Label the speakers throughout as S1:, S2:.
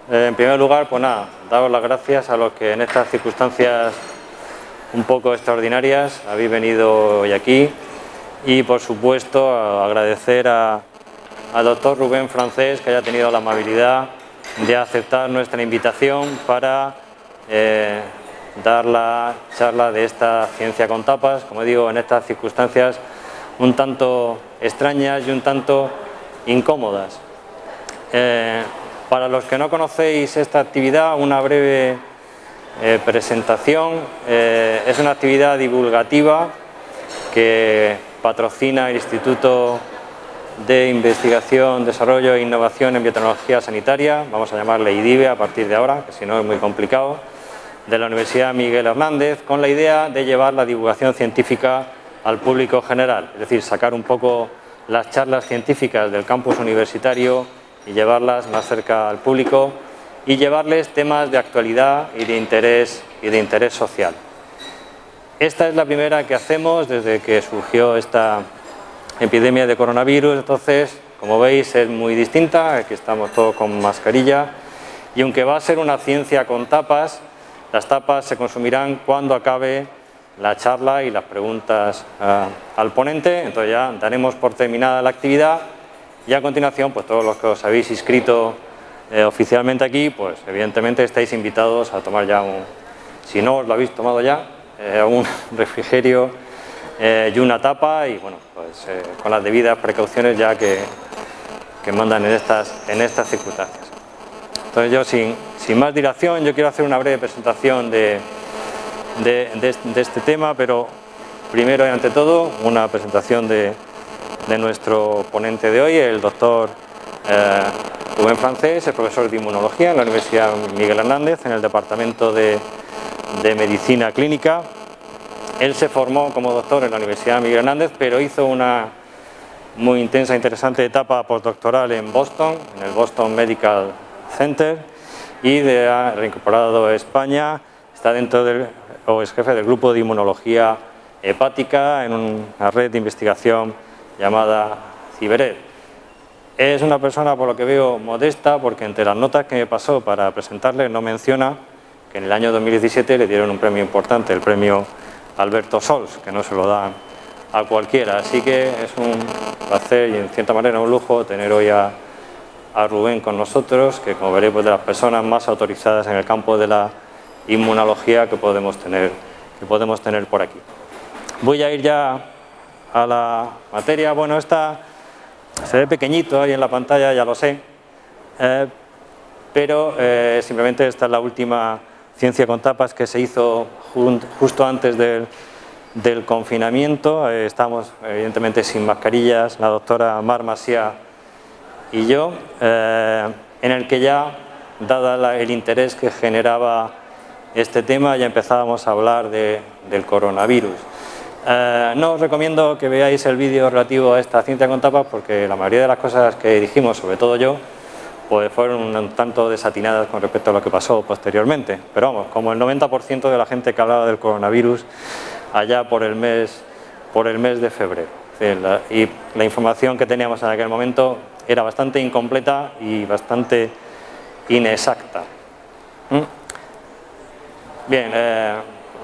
S1: En primer lugar, pues nada, daros las gracias a los que en estas circunstancias un poco extraordinarias habéis venido hoy aquí y, por supuesto, agradecer al doctor Rubén Francés que haya tenido la amabilidad de aceptar nuestra invitación para dar la charla de esta ciencia con tapas, como digo, en estas circunstancias un tanto extrañas y un tanto incómodas. Para los que no conocéis esta actividad, una breve presentación. Es una actividad divulgativa que patrocina el Instituto de Investigación, Desarrollo e Innovación en Biotecnología Sanitaria, vamos a llamarle IDIBE a partir de ahora, que si no es muy complicado, de la Universidad Miguel Hernández, con la idea de llevar la divulgación científica al público general, es decir, sacar un poco las charlas científicas del campus universitario y llevarlas más cerca al público y llevarles temas de actualidad y de interés social. Esta es la primera que hacemos desde que surgió esta epidemia de coronavirus, entonces, como veis, es muy distinta, aquí estamos todos con mascarilla y aunque va a ser una ciencia con tapas, las tapas se consumirán cuando acabe la charla y las preguntas al ponente, entonces ya daremos por terminada la actividad y a continuación, pues todos los que os habéis inscrito oficialmente aquí, pues evidentemente estáis invitados a tomar ya si no os lo habéis tomado ya, un refrigerio y una tapa y bueno, pues con las debidas precauciones ya que mandan en estas circunstancias. Entonces yo sin más dilación, yo quiero hacer una breve presentación de este tema, pero primero y ante todo una presentación de nuestro ponente de hoy, el doctor Rubén Francés, es profesor de Inmunología en la Universidad Miguel Hernández, en el Departamento de Medicina Clínica. Él se formó como doctor en la Universidad Miguel Hernández, pero hizo una muy intensa e interesante etapa postdoctoral en Boston, en el Boston Medical Center, y ha reincorporado a España, está es jefe del grupo de inmunología hepática en una red de investigación llamada CIBERED. Es una persona, por lo que veo, modesta, porque entre las notas que me pasó para presentarle no menciona que en el año 2017 le dieron un premio importante, el premio Alberto Sols, que no se lo dan a cualquiera. Así que es un placer y en cierta manera un lujo tener hoy a Rubén con nosotros, que como veréis, pues de las personas más autorizadas en el campo de la inmunología que podemos tener por aquí. Voy a ir ya a la materia. Bueno, esta se ve pequeñito ahí en la pantalla, ya lo sé, pero simplemente esta es la última ciencia con tapas que se hizo justo antes del confinamiento. Estamos evidentemente sin mascarillas, la doctora Mar Macià y yo, en el que ya, dada el interés que generaba este tema, ya empezábamos a hablar del coronavirus. No os recomiendo que veáis el vídeo relativo a esta ciencia con tapas porque la mayoría de las cosas que dijimos, sobre todo yo, pues fueron un tanto desatinadas con respecto a lo que pasó posteriormente. Pero vamos, como el 90% de la gente que hablaba del coronavirus allá por el mes de febrero. Y la información que teníamos en aquel momento era bastante incompleta y bastante inexacta. Bien,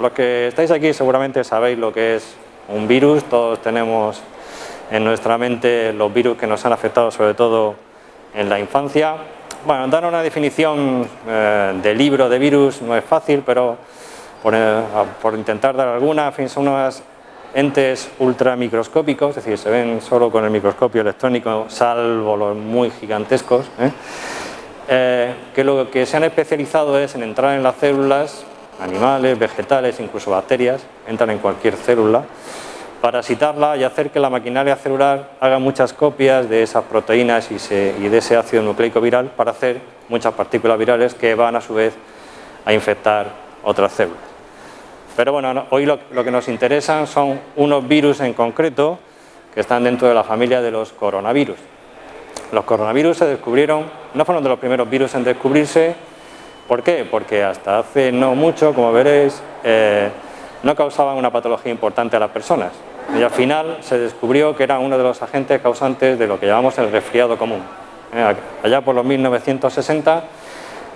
S1: los que estáis aquí seguramente sabéis lo que es un virus. Todos tenemos en nuestra mente los virus que nos han afectado, sobre todo en la infancia. Bueno, dar una definición de libro de virus no es fácil, pero por intentar dar alguna, en fin, son unos entes ultramicroscópicos, es decir, se ven solo con el microscopio electrónico, salvo los muy gigantescos, que lo que se han especializado es en entrar en las células, animales, vegetales, incluso bacterias, entran en cualquier célula, parasitarla y hacer que la maquinaria celular haga muchas copias de esas proteínas y de ese ácido nucleico viral para hacer muchas partículas virales que van a su vez a infectar otras células. Pero bueno, hoy lo que nos interesan son unos virus en concreto que están dentro de la familia de los coronavirus. Los coronavirus se descubrieron, no fueron de los primeros virus en descubrirse. ¿Por qué? Porque hasta hace no mucho, como veréis, no causaban una patología importante a las personas. Y al final se descubrió que era uno de los agentes causantes de lo que llamamos el resfriado común. Allá por los 1960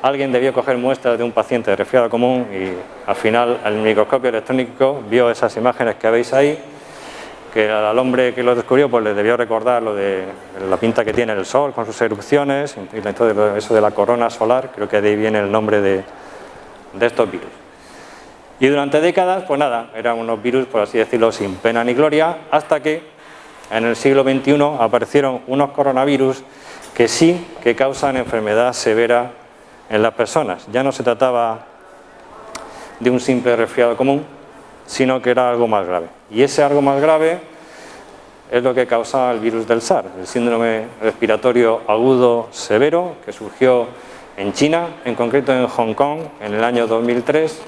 S1: alguien debió coger muestras de un paciente de resfriado común y al final el microscopio electrónico vio esas imágenes que veis ahí, que al hombre que lo descubrió pues le debió recordar lo de la pinta que tiene el Sol con sus erupciones, y entonces eso de la corona solar, creo que de ahí viene el nombre de estos virus. Y durante décadas, pues nada, eran unos virus, por así decirlo, sin pena ni gloria, hasta que en el siglo XXI aparecieron unos coronavirus que sí que causan enfermedad severa en las personas. Ya no se trataba de un simple resfriado común, sino que era algo más grave. Y ese algo más grave es lo que causaba el virus del SARS, el síndrome respiratorio agudo severo, que surgió en China, en concreto en Hong Kong, en el año 2003.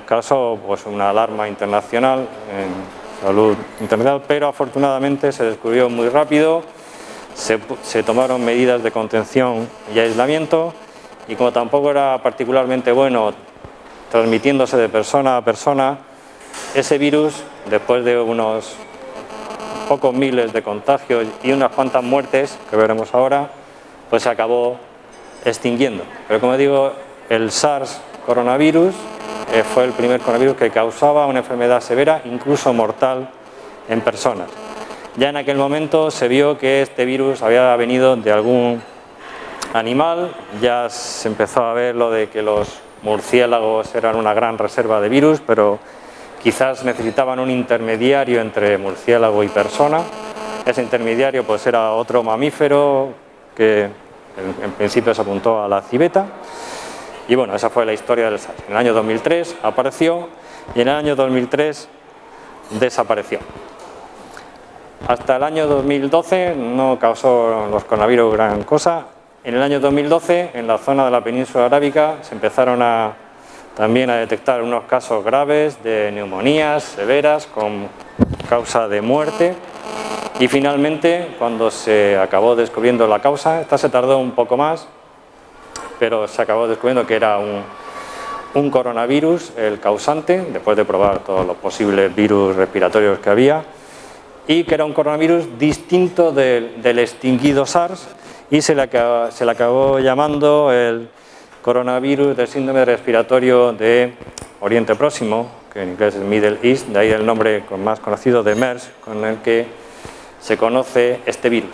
S1: Causó pues una alarma internacional en salud internacional, pero afortunadamente se descubrió muy rápido, se tomaron medidas de contención y aislamiento, y como tampoco era particularmente bueno transmitiéndose de persona a persona, ese virus, después de unos pocos miles de contagios y unas cuantas muertes, que veremos ahora, pues se acabó extinguiendo. Pero como digo, el SARS coronavirus fue el primer coronavirus que causaba una enfermedad severa, incluso mortal, en personas. Ya en aquel momento se vio que este virus había venido de algún animal, ya se empezó a ver lo de que los murciélagos eran una gran reserva de virus, pero quizás necesitaban un intermediario entre murciélago y persona. Ese intermediario pues era otro mamífero que en principio se apuntó a la civeta. Y bueno, esa fue la historia del SARS. En el año 2003 apareció y en el año 2003 desapareció. Hasta el año 2012 no causó los coronavirus gran cosa. En el año 2012, en la zona de la península arábica, se empezaron también a detectar unos casos graves de neumonías severas con causa de muerte. Y finalmente, cuando se acabó descubriendo la causa, esta se tardó un poco más, pero se acabó descubriendo que era un coronavirus el causante, después de probar todos los posibles virus respiratorios que había, y que era un coronavirus distinto del extinguido SARS, y se le acabó llamando el coronavirus del síndrome respiratorio de Oriente Próximo, que en inglés es Middle East, de ahí el nombre más conocido de MERS, con el que se conoce este virus.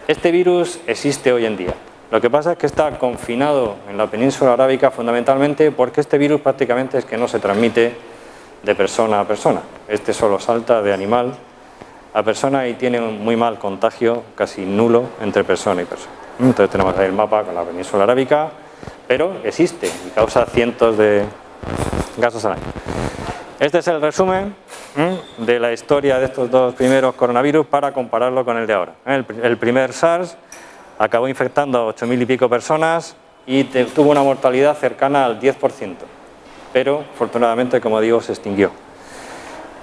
S1: Este virus existe hoy en día. Lo que pasa es que está confinado en la península arábica fundamentalmente porque este virus prácticamente es que no se transmite de persona a persona. Este solo salta de animal a persona y tiene un muy mal contagio, casi nulo, entre persona y persona. Entonces tenemos ahí el mapa con la península arábica, pero existe y causa cientos de casos al año. Este es el resumen de la historia de estos dos primeros coronavirus para compararlo con el de ahora. El primer SARS acabó infectando a 8.000 y pico personas y tuvo una mortalidad cercana al 10%, pero afortunadamente, como digo, se extinguió.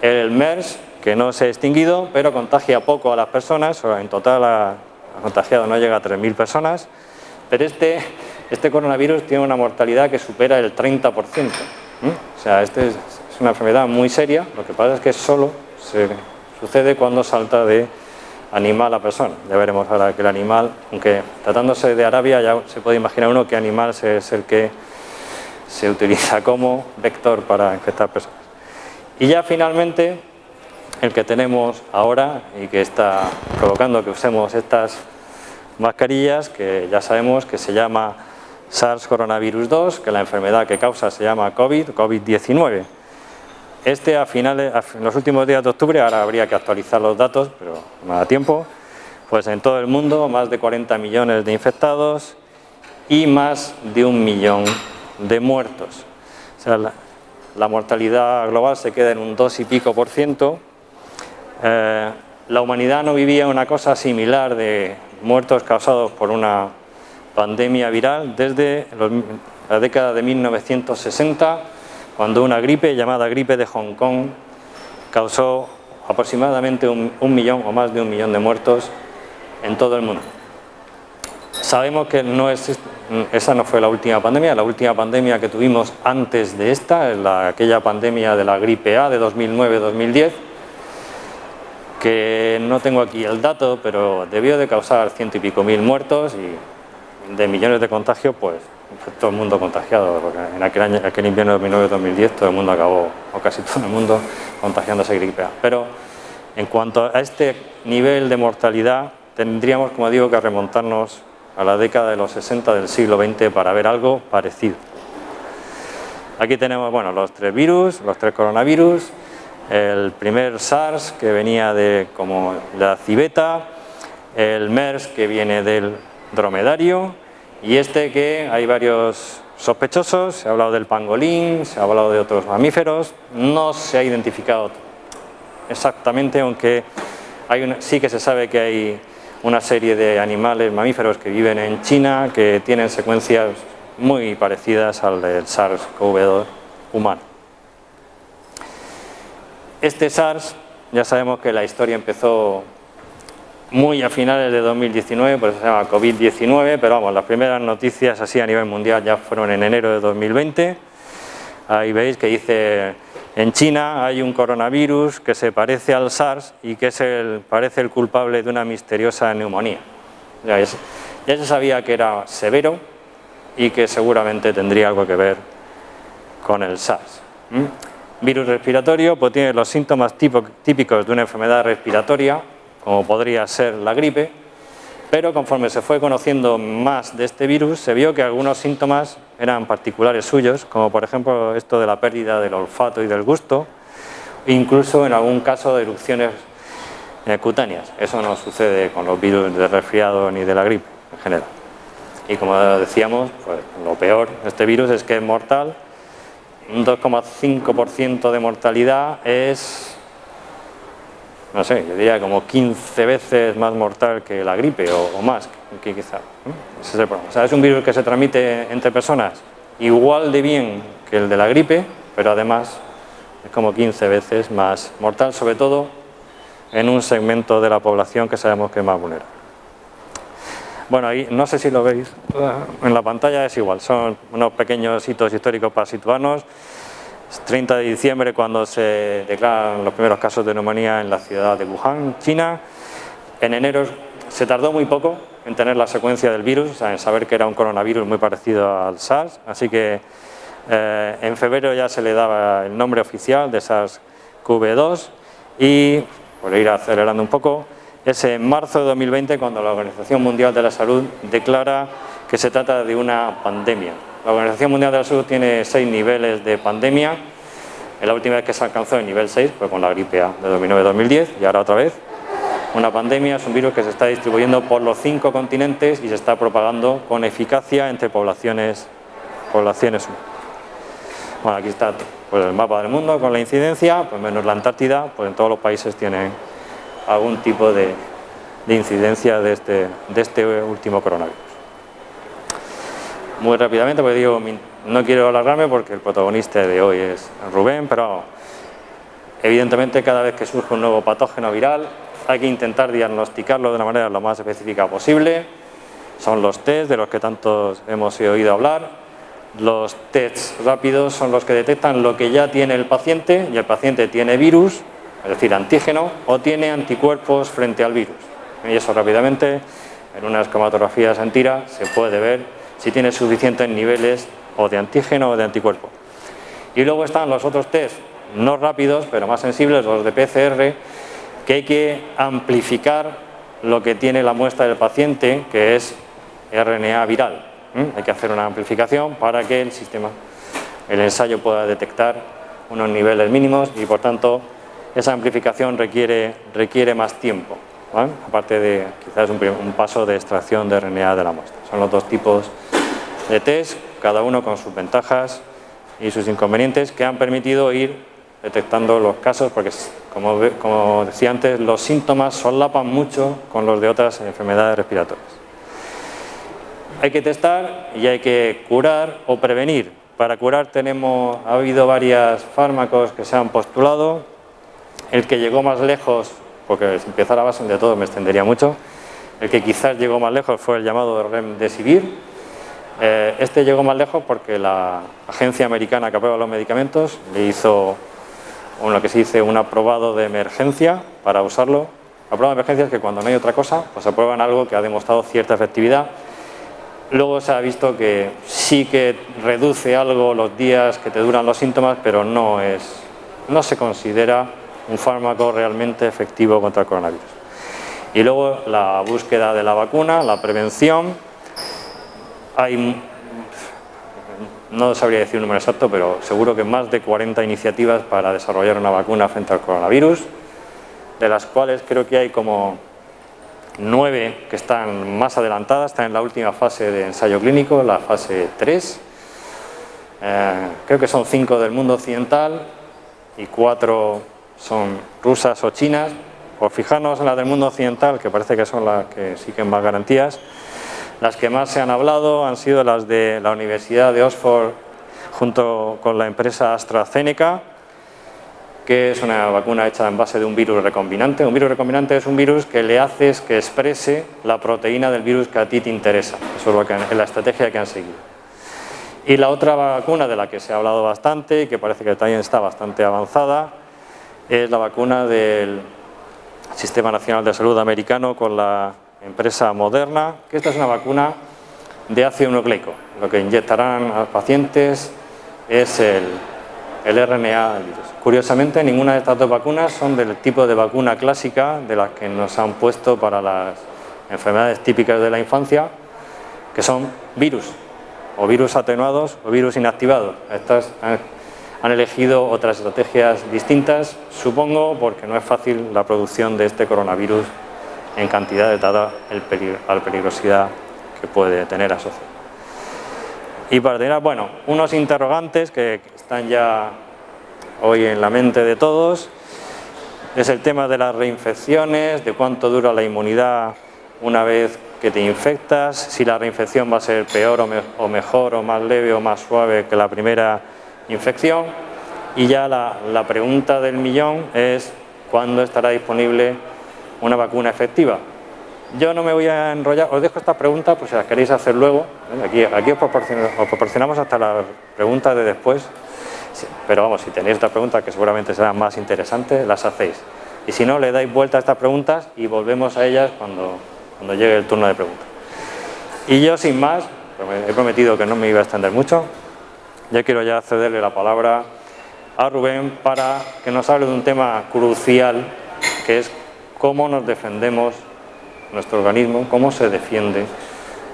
S1: El MERS, que no se ha extinguido, pero contagia poco a las personas, en total ha contagiado no llega a 3.000 personas, pero este coronavirus tiene una mortalidad que supera el 30%. O sea, es una enfermedad muy seria, lo que pasa es que solo se sucede cuando salta de animal a persona. Ya veremos ahora que el animal, aunque tratándose de Arabia ya se puede imaginar uno qué animal es el que se utiliza como vector para infectar personas. Y ya finalmente el que tenemos ahora y que está provocando que usemos estas mascarillas, que ya sabemos que se llama SARS coronavirus 2, que la enfermedad que causa se llama COVID-19. En los últimos días de octubre, ahora habría que actualizar los datos, pero no da tiempo, pues en todo el mundo más de 40 millones de infectados y más de 1 millón de muertos. O sea, la mortalidad global se queda en un 2 y pico %. La humanidad no vivía una cosa similar de muertos causados por una pandemia viral desde la década de 1960, cuando una gripe llamada gripe de Hong Kong causó aproximadamente un millón o más de 1 millón de muertos en todo el mundo. Sabemos que esa no fue la última pandemia que tuvimos antes de esta, aquella pandemia de la gripe A de 2009-2010, que no tengo aquí el dato, pero debió de causar 100 y pico mil muertos y de millones de contagios, pues todo el mundo contagiado, porque en aquel invierno de 2009-2010 todo el mundo acabó, o casi todo el mundo, contagiándose de gripe A. Pero en cuanto a este nivel de mortalidad, tendríamos, como digo, que remontarnos a la década de los 60 del siglo XX para ver algo parecido. Aquí tenemos, bueno, los tres virus, los tres coronavirus, el primer SARS, que venía de como la civeta, el MERS, que viene del dromedario, y este que hay varios sospechosos. Se ha hablado del pangolín, se ha hablado de otros mamíferos, no se ha identificado exactamente, aunque sí que se sabe que hay una serie de animales mamíferos que viven en China que tienen secuencias muy parecidas al del SARS-CoV-2 humano. Este SARS, ya sabemos que la historia empezó muy a finales de 2019, por eso se llama COVID-19, pero vamos, las primeras noticias así a nivel mundial ya fueron en enero de 2020. Ahí veis que dice, en China hay un coronavirus que se parece al SARS y que parece el culpable de una misteriosa neumonía. Ya se sabía que era severo y que seguramente tendría algo que ver con el SARS. Virus respiratorio, pues tiene los síntomas típicos de una enfermedad respiratoria, como podría ser la gripe, pero conforme se fue conociendo más de este virus, se vio que algunos síntomas eran particulares suyos, como por ejemplo esto de la pérdida del olfato y del gusto, incluso en algún caso de erupciones cutáneas. Eso no sucede con los virus del resfriado ni de la gripe en general. Y como decíamos, pues lo peor de este virus es que es mortal. Un 2,5% de mortalidad es, no sé, yo diría como 15 veces más mortal que la gripe o más, que quizá. Ese es el problema. O sea, es un virus que se transmite entre personas igual de bien que el de la gripe, pero además es como 15 veces más mortal, sobre todo en un segmento de la población que sabemos que es más vulnerable. Bueno, ahí no sé si lo veis, en la pantalla es igual, son unos pequeños hitos históricos para situarnos. 30 de diciembre cuando se declaran los primeros casos de neumonía en la ciudad de Wuhan, China. En enero se tardó muy poco en tener la secuencia del virus, o sea, en saber que era un coronavirus muy parecido al SARS, así que en febrero ya se le daba el nombre oficial de SARS-CoV-2 y, por ir acelerando un poco, es en marzo de 2020 cuando la Organización Mundial de la Salud declara que se trata de una pandemia. La Organización Mundial de la Salud tiene 6 niveles de pandemia. La última vez que se alcanzó el nivel 6 fue con la gripe A de 2009-2010 y ahora otra vez. Una pandemia es un virus que se está distribuyendo por los 5 continentes y se está propagando con eficacia entre poblaciones humanas. Bueno, aquí está pues, el mapa del mundo con la incidencia, pues menos la Antártida, pues en todos los países tienen algún tipo de incidencia de este último coronavirus. Muy rápidamente, porque digo, no quiero alargarme porque el protagonista de hoy es Rubén, pero evidentemente cada vez que surge un nuevo patógeno viral hay que intentar diagnosticarlo de una manera lo más específica posible. Son los test de los que tantos hemos oído hablar. Los tests rápidos son los que detectan lo que ya tiene el paciente y el paciente tiene virus, es decir, antígeno, o tiene anticuerpos frente al virus. Y eso rápidamente, en unas cromatografías en tira, se puede ver si tiene suficientes niveles o de antígeno o de anticuerpo. Y luego están los otros test, no rápidos, pero más sensibles, los de PCR, que hay que amplificar lo que tiene la muestra del paciente, que es RNA viral. Hay que hacer una amplificación para que el ensayo pueda detectar unos niveles mínimos y, por tanto, esa amplificación requiere más tiempo, ¿vale? Aparte de quizás un paso de extracción de RNA de la muestra. Son los dos tipos de test, cada uno con sus ventajas y sus inconvenientes, que han permitido ir detectando los casos, porque como decía antes, los síntomas solapan mucho con los de otras enfermedades respiratorias. Hay que testar y hay que curar o prevenir. Para curar ha habido varios fármacos que se han postulado. El que llegó más lejos, porque si empezara a base de todo me extendería mucho, el que quizás llegó más lejos fue el llamado Remdesivir. Este llegó más lejos porque la agencia americana que aprueba los medicamentos le hizo lo que se dice un aprobado de emergencia para usarlo. Aprobado de emergencia es que cuando no hay otra cosa, pues aprueban algo que ha demostrado cierta efectividad. Luego se ha visto que sí que reduce algo los días que te duran los síntomas, pero no se considera un fármaco realmente efectivo contra el coronavirus. Y luego la búsqueda de la vacuna, la prevención. No sabría decir un número exacto, pero seguro que más de 40 iniciativas para desarrollar una vacuna frente al coronavirus, de las cuales creo que hay como 9 que están más adelantadas, están en la última fase de ensayo clínico, la fase 3. Creo que son 5 del mundo occidental y 4 son rusas o chinas. Por fijarnos en las del mundo occidental, que parece que son las que sí que más garantías, las que más se han hablado han sido las de la Universidad de Oxford junto con la empresa AstraZeneca, que es una vacuna hecha en base de un virus recombinante. Un virus recombinante es un virus que le haces que exprese la proteína del virus que a ti te interesa. Eso es la estrategia que han seguido. Y la otra vacuna de la que se ha hablado bastante y que parece que también está bastante avanzada es la vacuna del Sistema Nacional de Salud americano con la empresa Moderna, que esta es una vacuna de ácido nucleico. Lo que inyectarán a pacientes es el RNA del virus. Curiosamente, ninguna de estas dos vacunas son del tipo de vacuna clásica de las que nos han puesto para las enfermedades típicas de la infancia, que son virus, o virus atenuados o virus inactivados. Estas han elegido otras estrategias distintas, supongo, porque no es fácil la producción de este coronavirus en cantidades dada la peligrosidad que puede tener asociado. Y para terminar, bueno, unos interrogantes que están ya hoy en la mente de todos, es el tema de las reinfecciones, de cuánto dura la inmunidad una vez que te infectas, si la reinfección va a ser peor o mejor, o más leve o más suave que la primera infección. Y ya la pregunta del millón es ¿cuándo estará disponible una vacuna efectiva? Yo no me voy a enrollar, os dejo esta pregunta por si las queréis hacer luego. Aquí os proporcionamos hasta las preguntas de después, pero vamos, si tenéis otras preguntas que seguramente serán más interesantes, las hacéis. Y si no, le dais vuelta a estas preguntas y volvemos a ellas cuando llegue el turno de preguntas. Y yo, sin más, he prometido que no me iba a extender mucho, ya quiero ya cederle la palabra a Rubén para que nos hable de un tema crucial, que es cómo nos defendemos, nuestro organismo, cómo se defiende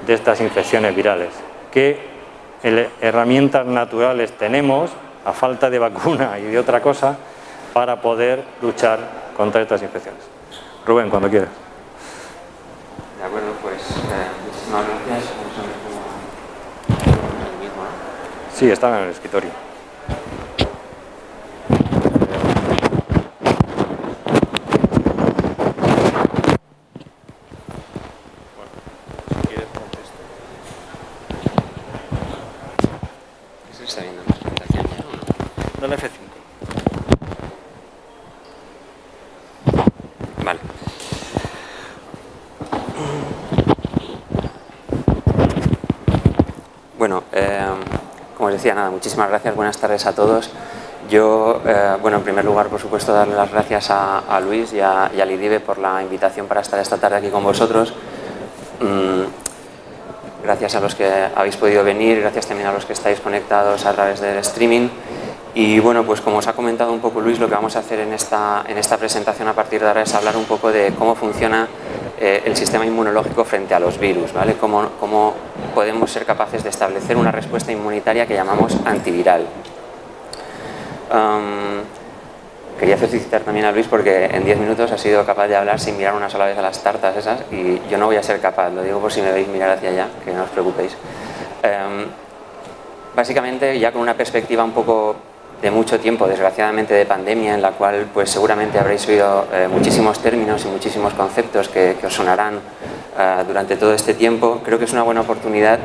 S1: de estas infecciones virales. ¿Qué herramientas naturales tenemos, a falta de vacuna y de otra cosa, para poder luchar contra estas infecciones? Rubén, cuando quieras.
S2: De acuerdo, pues muchísimas gracias.
S1: Sí, están en el escritorio. Dale F5.
S2: Vale. Bueno, como os decía, nada, muchísimas gracias, buenas tardes a todos. Yo, bueno, en primer lugar, por supuesto, darle las gracias a Luis y a Lidive por la invitación para estar esta tarde aquí con vosotros. Gracias a los que habéis podido venir, gracias también a los que estáis conectados a través del streaming. Y bueno, pues como os ha comentado un poco Luis, lo que vamos a hacer en esta presentación a partir de ahora es hablar un poco de cómo funciona el sistema inmunológico frente a los virus, ¿vale? Cómo podemos ser capaces de establecer una respuesta inmunitaria que llamamos antiviral. Quería felicitar también a Luis porque en 10 minutos ha sido capaz de hablar sin mirar una sola vez a las tartas esas, y yo no voy a ser capaz, lo digo por si me veis mirar hacia allá, que no os preocupéis. Básicamente, ya con una perspectiva un poco de mucho tiempo, desgraciadamente de pandemia, en la cual pues seguramente habréis oído muchísimos términos y muchísimos conceptos que os sonarán durante todo este tiempo, creo que es una buena oportunidad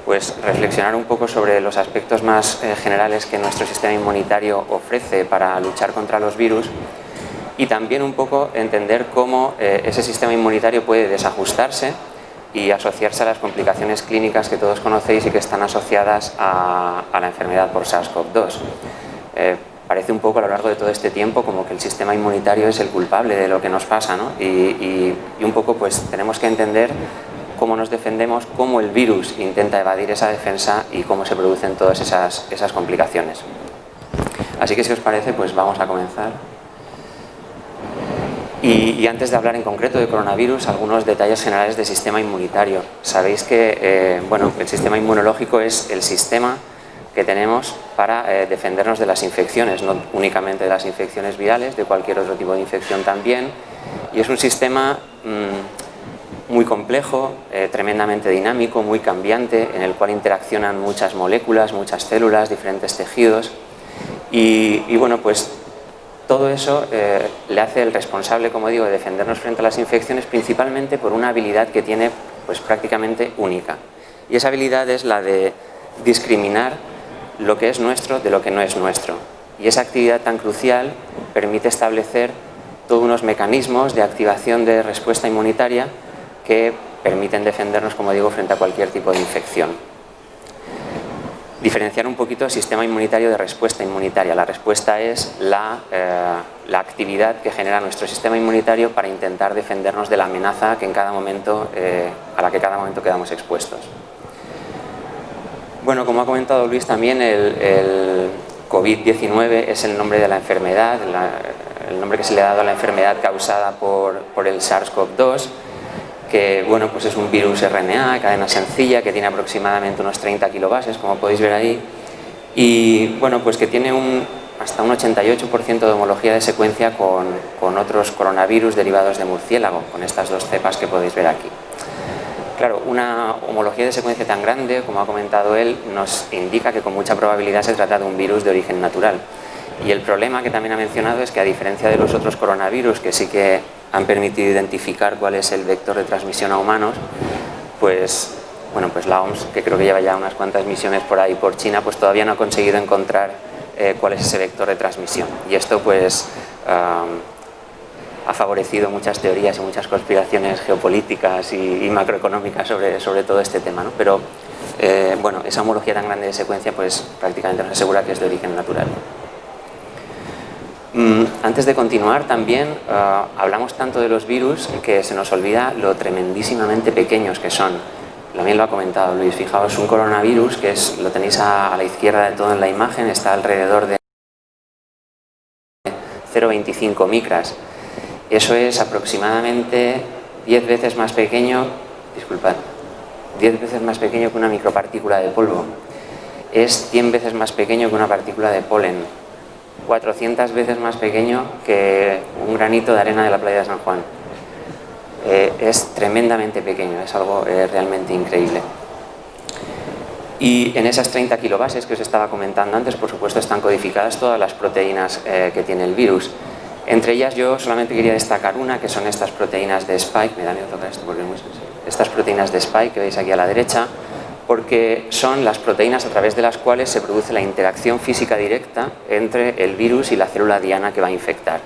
S2: pues reflexionar un poco sobre los aspectos más generales que nuestro sistema inmunitario ofrece para luchar contra los virus, y también un poco entender cómo ese sistema inmunitario puede desajustarse y asociarse a las complicaciones clínicas que todos conocéis y que están asociadas a la enfermedad por SARS-CoV-2. Parece un poco a lo largo de todo este tiempo como que el sistema inmunitario es el culpable de lo que nos pasa, ¿no? Y un poco pues tenemos que entender cómo nos defendemos, cómo el virus intenta evadir esa defensa y cómo se producen todas esas complicaciones. Así que si os parece, pues vamos a comenzar. Y antes de hablar en concreto de coronavirus, algunos detalles generales del sistema inmunitario. Sabéis que el sistema inmunológico es el sistema que tenemos para defendernos de las infecciones, no únicamente de las infecciones virales, de cualquier otro tipo de infección también. Y es un sistema muy complejo, tremendamente dinámico, muy cambiante, en el cual interaccionan muchas moléculas, muchas células, diferentes tejidos. Y bueno, pues todo eso le hace el responsable, como digo, de defendernos frente a las infecciones, principalmente por una habilidad que tiene pues prácticamente única. Y esa habilidad es la de discriminar lo que es nuestro de lo que no es nuestro. Y esa actividad tan crucial permite establecer todos unos mecanismos de activación de respuesta inmunitaria que permiten defendernos, como digo, frente a cualquier tipo de infección. Diferenciar un poquito el sistema inmunitario de respuesta inmunitaria. La respuesta es la actividad que genera nuestro sistema inmunitario para intentar defendernos de la amenaza que a la que cada momento quedamos expuestos. Bueno, como ha comentado Luis también, el COVID-19 es el nombre de la enfermedad, el nombre que se le ha dado a la enfermedad causada por el SARS-CoV-2, que bueno, pues es un virus RNA, cadena sencilla, que tiene aproximadamente unos 30 kilobases, como podéis ver ahí, y bueno, pues que tiene hasta un 88% de homología de secuencia con otros coronavirus derivados de murciélago, con estas dos cepas que podéis ver aquí. Claro, una homología de secuencia tan grande, como ha comentado él, nos indica que con mucha probabilidad se trata de un virus de origen natural. Y el problema que también ha mencionado es que, a diferencia de los otros coronavirus, que sí que han permitido identificar cuál es el vector de transmisión a humanos, pues la OMS, que creo que lleva ya unas cuantas misiones por ahí por China, pues todavía no ha conseguido encontrar cuál es ese vector de transmisión. Y esto pues ha favorecido muchas teorías y muchas conspiraciones geopolíticas y macroeconómicas sobre todo este tema, ¿no? Pero esa homología tan grande de secuencia pues prácticamente nos asegura que es de origen natural. Antes de continuar, también hablamos tanto de los virus que se nos olvida lo tremendísimamente pequeños que son. También lo ha comentado Luis. Fijaos, un coronavirus, que lo tenéis a la izquierda de todo en la imagen, está alrededor de 0,25 micras. Eso es aproximadamente 10 veces más pequeño, 10 veces más pequeño que una micropartícula de polvo. Es 100 veces más pequeño que una partícula de polen. 400 veces más pequeño que un granito de arena de la playa de San Juan. Es tremendamente pequeño, es algo realmente increíble. Y en esas 30 kilobases que os estaba comentando antes, por supuesto, están codificadas todas las proteínas que tiene el virus. Entre ellas yo solamente quería destacar una, que son estas proteínas de Spike. Me da miedo tocar esto porque es muy sensible. Estas proteínas de Spike que veis aquí a la derecha, porque son las proteínas a través de las cuales se produce la interacción física directa entre el virus y la célula diana que va a infectar.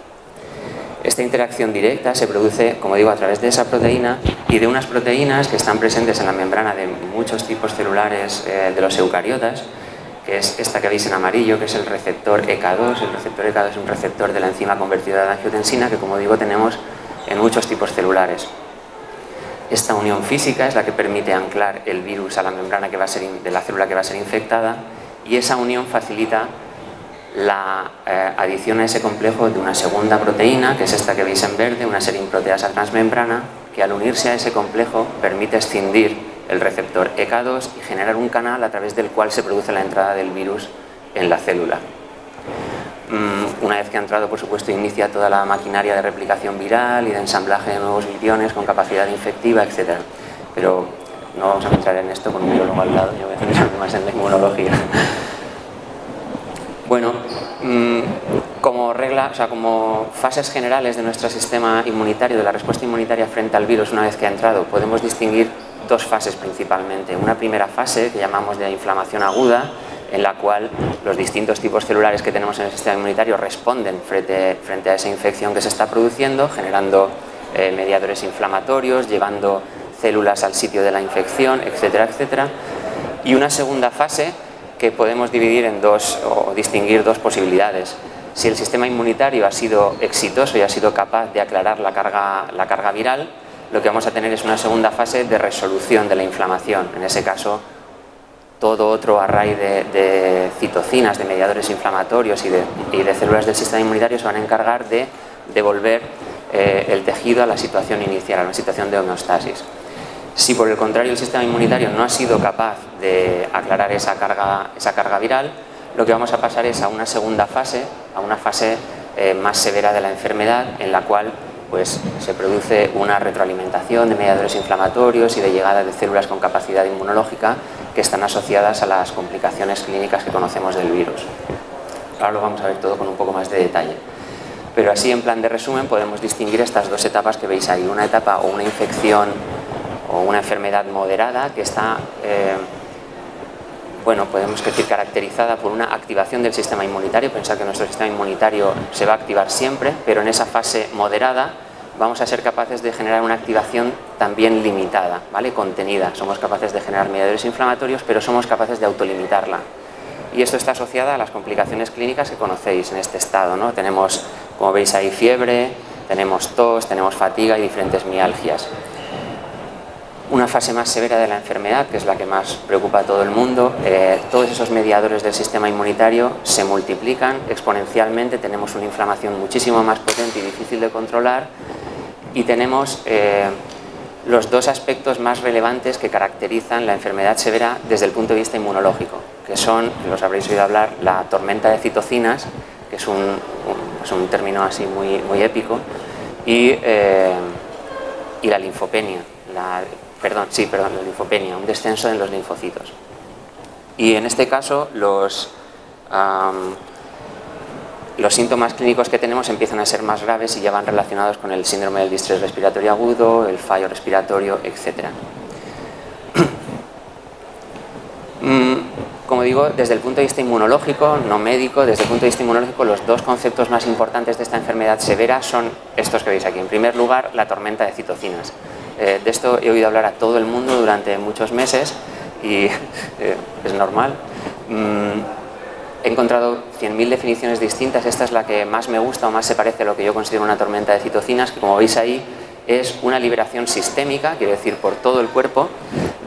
S2: Esta interacción directa se produce, como digo, a través de esa proteína y de unas proteínas que están presentes en la membrana de muchos tipos celulares de los eucariotas, que es esta que veis en amarillo, que es el receptor ECA2. El receptor ECA2 es un receptor de la enzima convertidora de angiotensina que, como digo, tenemos en muchos tipos celulares. Esta unión física es la que permite anclar el virus a la membrana de la célula que va a ser infectada, y esa unión facilita la adición a ese complejo de una segunda proteína, que es esta que veis en verde, una serinproteasa transmembrana, que al unirse a ese complejo permite escindir el receptor ECA2 y generar un canal a través del cual se produce la entrada del virus en la célula. Una vez que ha entrado, por supuesto, inicia toda la maquinaria de replicación viral y de ensamblaje de nuevos viriones con capacidad infectiva, etc. Pero no vamos a entrar en esto con un biólogo al lado, yo voy a centrarme más en la inmunología. Bueno, como regla, como fases generales de nuestro sistema inmunitario, de la respuesta inmunitaria frente al virus una vez que ha entrado, podemos distinguir dos fases principalmente. Una primera fase que llamamos de inflamación aguda, en la cual los distintos tipos celulares que tenemos en el sistema inmunitario responden frente a esa infección que se está produciendo, generando mediadores inflamatorios, llevando células al sitio de la infección, etcétera, etcétera. Y una segunda fase que podemos dividir en dos, o distinguir dos posibilidades. Si el sistema inmunitario ha sido exitoso y ha sido capaz de aclarar la carga viral, lo que vamos a tener es una segunda fase de resolución de la inflamación. En ese caso, todo otro array de citocinas, de mediadores inflamatorios y de células del sistema inmunitario se van a encargar de devolver el tejido a la situación inicial, a la situación de homeostasis. Si por el contrario el sistema inmunitario no ha sido capaz de aclarar esa carga viral, lo que vamos a pasar es a una segunda fase, a una fase más severa de la enfermedad, en la cual pues, se produce una retroalimentación de mediadores inflamatorios y de llegada de células con capacidad inmunológica que están asociadas a las complicaciones clínicas que conocemos del virus. Ahora lo vamos a ver todo con un poco más de detalle. Pero así, en plan de resumen, podemos distinguir estas dos etapas que veis ahí. Una etapa o una infección o una enfermedad moderada que está, podemos decir, caracterizada por una activación del sistema inmunitario. Pensad que nuestro sistema inmunitario se va a activar siempre, pero en esa fase moderada vamos a ser capaces de generar una activación también limitada, ¿vale? Contenida. Somos capaces de generar mediadores inflamatorios, pero somos capaces de autolimitarla. Y esto está asociado a las complicaciones clínicas que conocéis en este estado, ¿no? Tenemos, como veis ahí, fiebre, tenemos tos, tenemos fatiga y diferentes mialgias. Una fase más severa de la enfermedad, que es la que más preocupa a todo el mundo, todos esos mediadores del sistema inmunitario se multiplican exponencialmente, tenemos una inflamación muchísimo más potente y difícil de controlar, y tenemos los dos aspectos más relevantes que caracterizan la enfermedad severa desde el punto de vista inmunológico, que son, los habréis oído hablar, la tormenta de citocinas, que es un término así muy épico, y la linfopenia, la linfopenia, un descenso en los linfocitos. Y en este caso los síntomas clínicos que tenemos empiezan a ser más graves y ya van relacionados con el síndrome del distrés respiratorio agudo, el fallo respiratorio, etc. Como digo, desde el punto de vista inmunológico, no médico, desde el punto de vista inmunológico, los dos conceptos más importantes de esta enfermedad severa son estos que veis aquí. En primer lugar, la tormenta de citocinas. De esto he oído hablar a todo el mundo durante muchos meses y es normal. He encontrado 100.000 definiciones distintas. Esta es la que más me gusta o más se parece a lo que yo considero una tormenta de citocinas, que como veis ahí es una liberación sistémica, quiere decir por todo el cuerpo,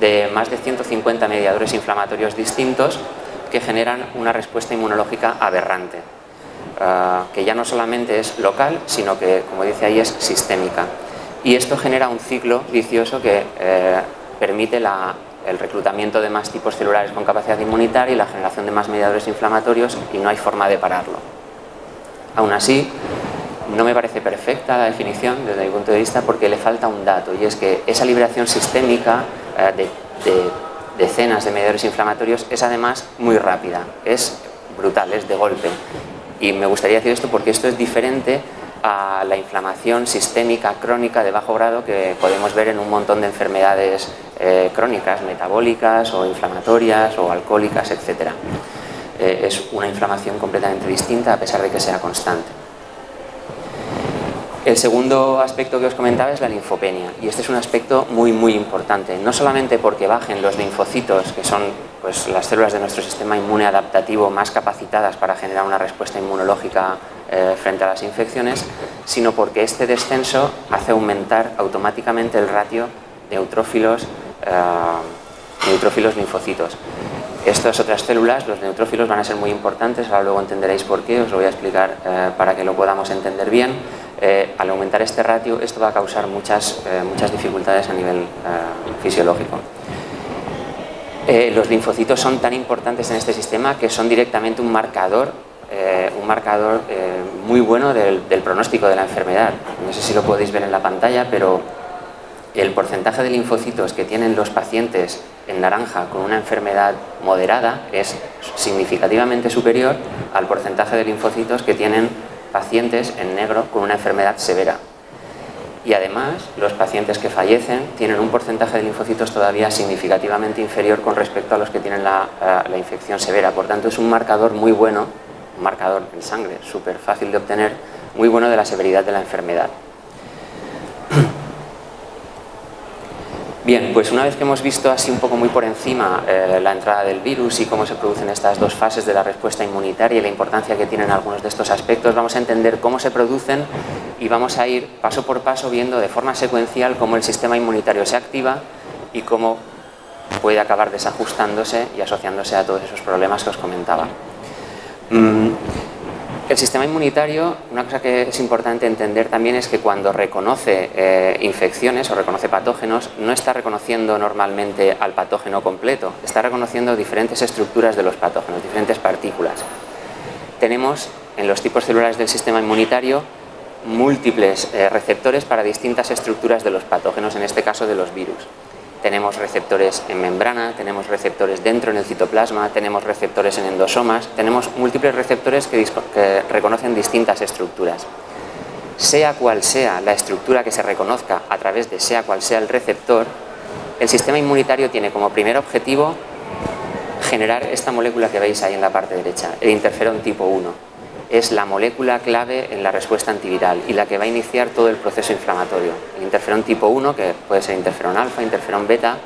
S2: de más de 150 mediadores inflamatorios distintos que generan una respuesta inmunológica aberrante, que ya no solamente es local, sino que, como dice ahí, es sistémica. Y esto genera un ciclo vicioso que permite el reclutamiento de más tipos celulares con capacidad inmunitaria y la generación de más mediadores inflamatorios, y no hay forma de pararlo. Aún así, no me parece perfecta la definición desde mi punto de vista, porque le falta un dato, y es que esa liberación sistémica de decenas de mediadores inflamatorios es además muy rápida, es brutal, es de golpe. Y me gustaría decir esto porque esto es diferente a la inflamación sistémica crónica de bajo grado que podemos ver en un montón de enfermedades crónicas, metabólicas o inflamatorias o alcohólicas, etc. Es una inflamación completamente distinta a pesar de que sea constante. El segundo aspecto que os comentaba es la linfopenia, y este es un aspecto muy importante, no solamente porque bajen los linfocitos, que son pues, las células de nuestro sistema inmune adaptativo más capacitadas para generar una respuesta inmunológica frente a las infecciones, sino porque este descenso hace aumentar automáticamente el ratio de neutrófilos linfocitos. Estas otras células, los neutrófilos, van a ser muy importantes, ahora luego entenderéis por qué, os lo voy a explicar para que lo podamos entender bien. Al aumentar este ratio, esto va a causar muchas dificultades a nivel fisiológico. Los linfocitos son tan importantes en este sistema que son directamente un marcador muy bueno del pronóstico de la enfermedad. No sé si lo podéis ver en la pantalla, pero el porcentaje de linfocitos que tienen los pacientes en naranja con una enfermedad moderada es significativamente superior al porcentaje de linfocitos que tienen pacientes en negro con una enfermedad severa. Y además, los pacientes que fallecen tienen un porcentaje de linfocitos todavía significativamente inferior con respecto a los que tienen la infección severa. Por tanto, es un marcador muy bueno, un marcador en sangre súper fácil de obtener, muy bueno de la severidad de la enfermedad. Bien, pues una vez que hemos visto así un poco muy por encima la entrada del virus y cómo se producen estas dos fases de la respuesta inmunitaria y la importancia que tienen algunos de estos aspectos, vamos a entender cómo se producen y vamos a ir paso por paso viendo de forma secuencial cómo el sistema inmunitario se activa y cómo puede acabar desajustándose y asociándose a todos esos problemas que os comentaba. El sistema inmunitario, una cosa que es importante entender también es que cuando reconoce infecciones o reconoce patógenos, no está reconociendo normalmente al patógeno completo, está reconociendo diferentes estructuras de los patógenos, diferentes partículas. Tenemos en los tipos celulares del sistema inmunitario múltiples receptores para distintas estructuras de los patógenos, en este caso de los virus. Tenemos receptores en membrana, tenemos receptores dentro en el citoplasma, tenemos receptores en endosomas, tenemos múltiples receptores que reconocen distintas estructuras. Sea cual sea la estructura que se reconozca a través de sea cual sea el receptor, el sistema inmunitario tiene como primer objetivo generar esta molécula que veis ahí en la parte derecha, el interferón tipo 1. Es la molécula clave en la respuesta antiviral y la que va a iniciar todo el proceso inflamatorio. El interferón tipo 1, que puede ser interferón alfa, interferón beta,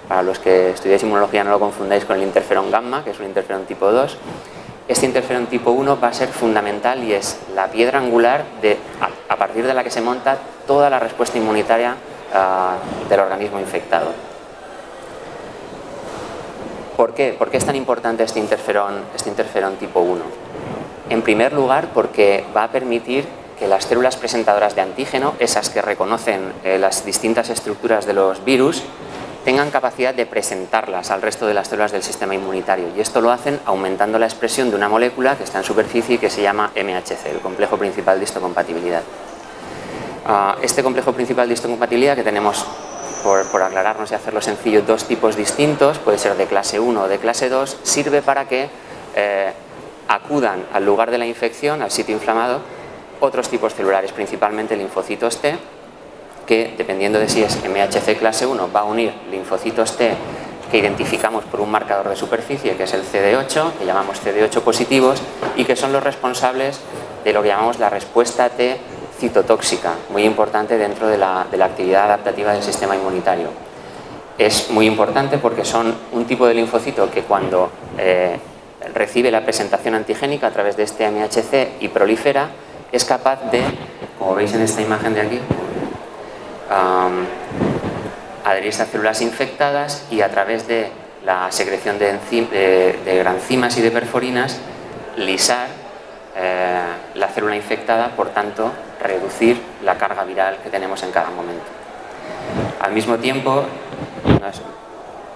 S2: para los que estudiáis inmunología no lo confundáis con el interferón gamma, que es un interferón tipo 2. Este interferón tipo 1 va a ser fundamental y es la piedra angular a partir de la que se monta toda la respuesta inmunitaria del organismo infectado. ¿Por qué? ¿Por qué es tan importante este interferón tipo 1? En primer lugar, porque va a permitir que las células presentadoras de antígeno, esas que reconocen las distintas estructuras de los virus, tengan capacidad de presentarlas al resto de las células del sistema inmunitario. Y esto lo hacen aumentando la expresión de una molécula que está en superficie y que se llama MHC, el complejo principal de histocompatibilidad. Este complejo principal de histocompatibilidad, que tenemos, por aclararnos y hacerlo sencillo, dos tipos distintos, puede ser de clase 1 o de clase 2, sirve para que acudan al lugar de la infección, al sitio inflamado, otros tipos celulares, principalmente linfocitos T, que dependiendo de si es MHC clase 1 va a unir linfocitos T que identificamos por un marcador de superficie que es el CD8, que llamamos CD8 positivos y que son los responsables de lo que llamamos la respuesta T citotóxica, muy importante dentro de la actividad adaptativa del sistema inmunitario. Es muy importante porque son un tipo de linfocito que cuando recibe la presentación antigénica a través de este MHC y prolifera, es capaz de, como veis en esta imagen de aquí, adherirse a células infectadas y a través de la secreción de granzimas y de perforinas lisar la célula infectada, por tanto reducir la carga viral que tenemos en cada momento. Al mismo tiempo,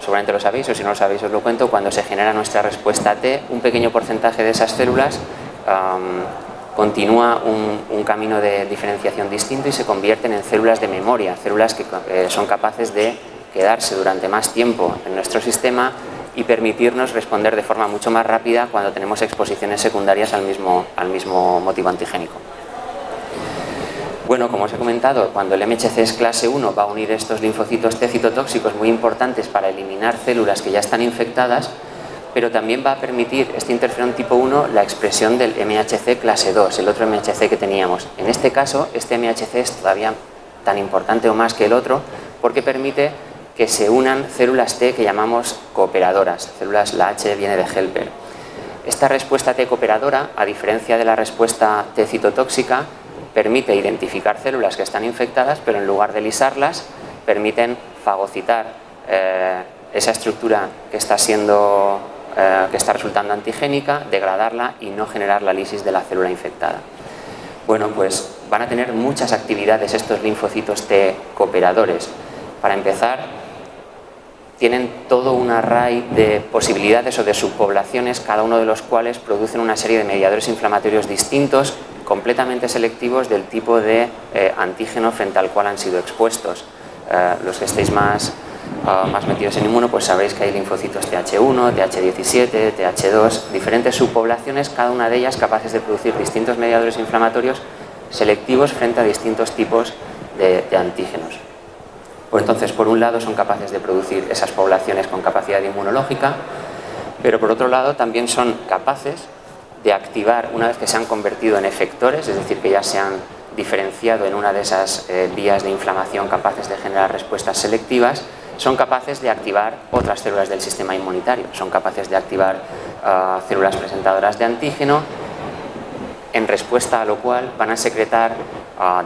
S2: seguramente lo sabéis, o si no lo sabéis os lo cuento, cuando se genera nuestra respuesta T, un pequeño porcentaje de esas células continúa un camino de diferenciación distinto y se convierten en células de memoria, células que son capaces de quedarse durante más tiempo en nuestro sistema y permitirnos responder de forma mucho más rápida cuando tenemos exposiciones secundarias al mismo motivo antigénico. Bueno, como os he comentado, cuando el MHC es clase 1 va a unir estos linfocitos T citotóxicos muy importantes para eliminar células que ya están infectadas, pero también va a permitir este interferón tipo 1 la expresión del MHC clase 2, el otro MHC que teníamos. En este caso, este MHC es todavía tan importante o más que el otro porque permite que se unan células T que llamamos cooperadoras, la H viene de helper. Esta respuesta T cooperadora, a diferencia de la respuesta T citotóxica, permite identificar células que están infectadas, pero en lugar de lisarlas, permiten fagocitar esa estructura que está resultando antigénica, degradarla y no generar la lisis de la célula infectada. Bueno, pues van a tener muchas actividades estos linfocitos T cooperadores. Para empezar, tienen todo un array de posibilidades o de subpoblaciones, cada uno de los cuales producen una serie de mediadores inflamatorios distintos, completamente selectivos del tipo de antígeno frente al cual han sido expuestos. Los que estéis más metidos en inmuno, pues sabréis que hay linfocitos TH1, TH17, TH2, diferentes subpoblaciones, cada una de ellas capaces de producir distintos mediadores inflamatorios selectivos frente a distintos tipos de antígenos. Pues entonces, por un lado, son capaces de producir esas poblaciones con capacidad inmunológica, pero por otro lado también son capaces de activar, una vez que se han convertido en efectores, es decir, que ya se han diferenciado en una de esas vías de inflamación capaces de generar respuestas selectivas, son capaces de activar otras células del sistema inmunitario, son capaces de activar células presentadoras de antígeno, en respuesta a lo cual van a secretar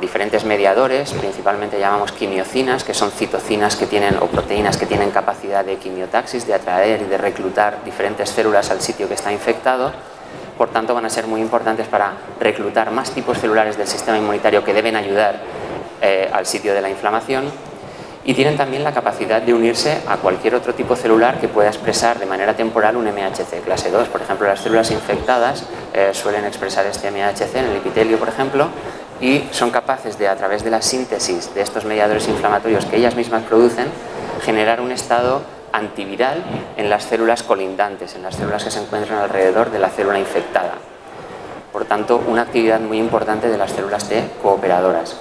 S2: diferentes mediadores, principalmente llamamos quimiocinas, que son citocinas que tienen, o proteínas que tienen capacidad de quimiotaxis, de atraer y de reclutar diferentes células al sitio que está infectado. Por tanto, van a ser muy importantes para reclutar más tipos celulares del sistema inmunitario que deben ayudar al sitio de la inflamación, y tienen también la capacidad de unirse a cualquier otro tipo celular que pueda expresar de manera temporal un MHC clase 2. Por ejemplo, las células infectadas suelen expresar este MHC en el epitelio, por ejemplo, y son capaces de, a través de la síntesis de estos mediadores inflamatorios que ellas mismas producen, generar un estado antiviral en las células colindantes, en las células que se encuentran alrededor de la célula infectada. Por tanto, una actividad muy importante de las células T cooperadoras.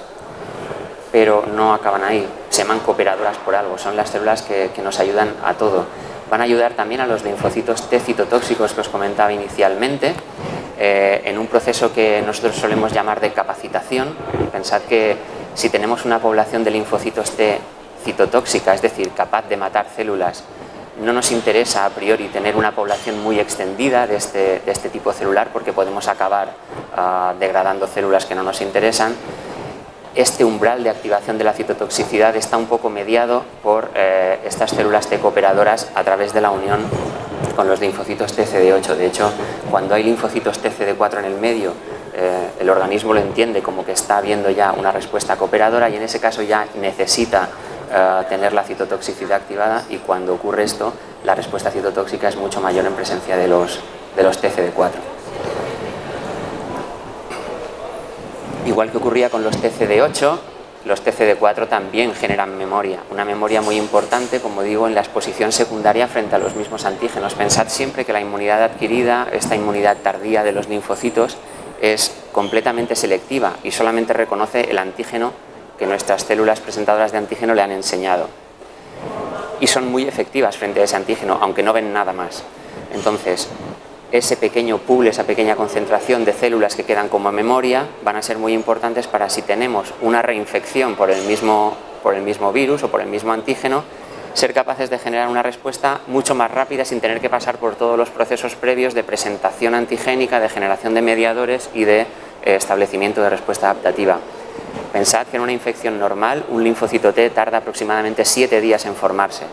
S2: Pero no acaban ahí, se llaman cooperadoras por algo, son las células que nos ayudan a todo. Van a ayudar también a los linfocitos T citotóxicos que os comentaba inicialmente, en un proceso que nosotros solemos llamar de capacitación. Pensad que si tenemos una población de linfocitos T citotóxica, es decir, capaz de matar células, no nos interesa a priori tener una población muy extendida de este tipo celular, porque podemos acabar degradando células que no nos interesan. Este umbral de activación de la citotoxicidad está un poco mediado por estas células T cooperadoras a través de la unión con los linfocitos TCD8. De hecho, cuando hay linfocitos TCD4 en el medio, el organismo lo entiende como que está habiendo ya una respuesta cooperadora, y en ese caso ya necesita tener la citotoxicidad activada, y cuando ocurre esto, la respuesta citotóxica es mucho mayor en presencia de los TCD4. Igual que ocurría con los TCD8, los TCD4 también generan memoria, una memoria muy importante, como digo, en la exposición secundaria frente a los mismos antígenos. Pensad siempre que la inmunidad adquirida, esta inmunidad tardía de los linfocitos, es completamente selectiva y solamente reconoce el antígeno que nuestras células presentadoras de antígeno le han enseñado. Y son muy efectivas frente a ese antígeno, aunque no ven nada más. Entonces, ese pequeño pool, esa pequeña concentración de células que quedan como memoria van a ser muy importantes para, si tenemos una reinfección por el mismo virus o por el mismo antígeno, ser capaces de generar una respuesta mucho más rápida sin tener que pasar por todos los procesos previos de presentación antigénica, de generación de mediadores y de establecimiento de respuesta adaptativa. Pensad que en una infección normal un linfocito T tarda aproximadamente 7 días en formarse.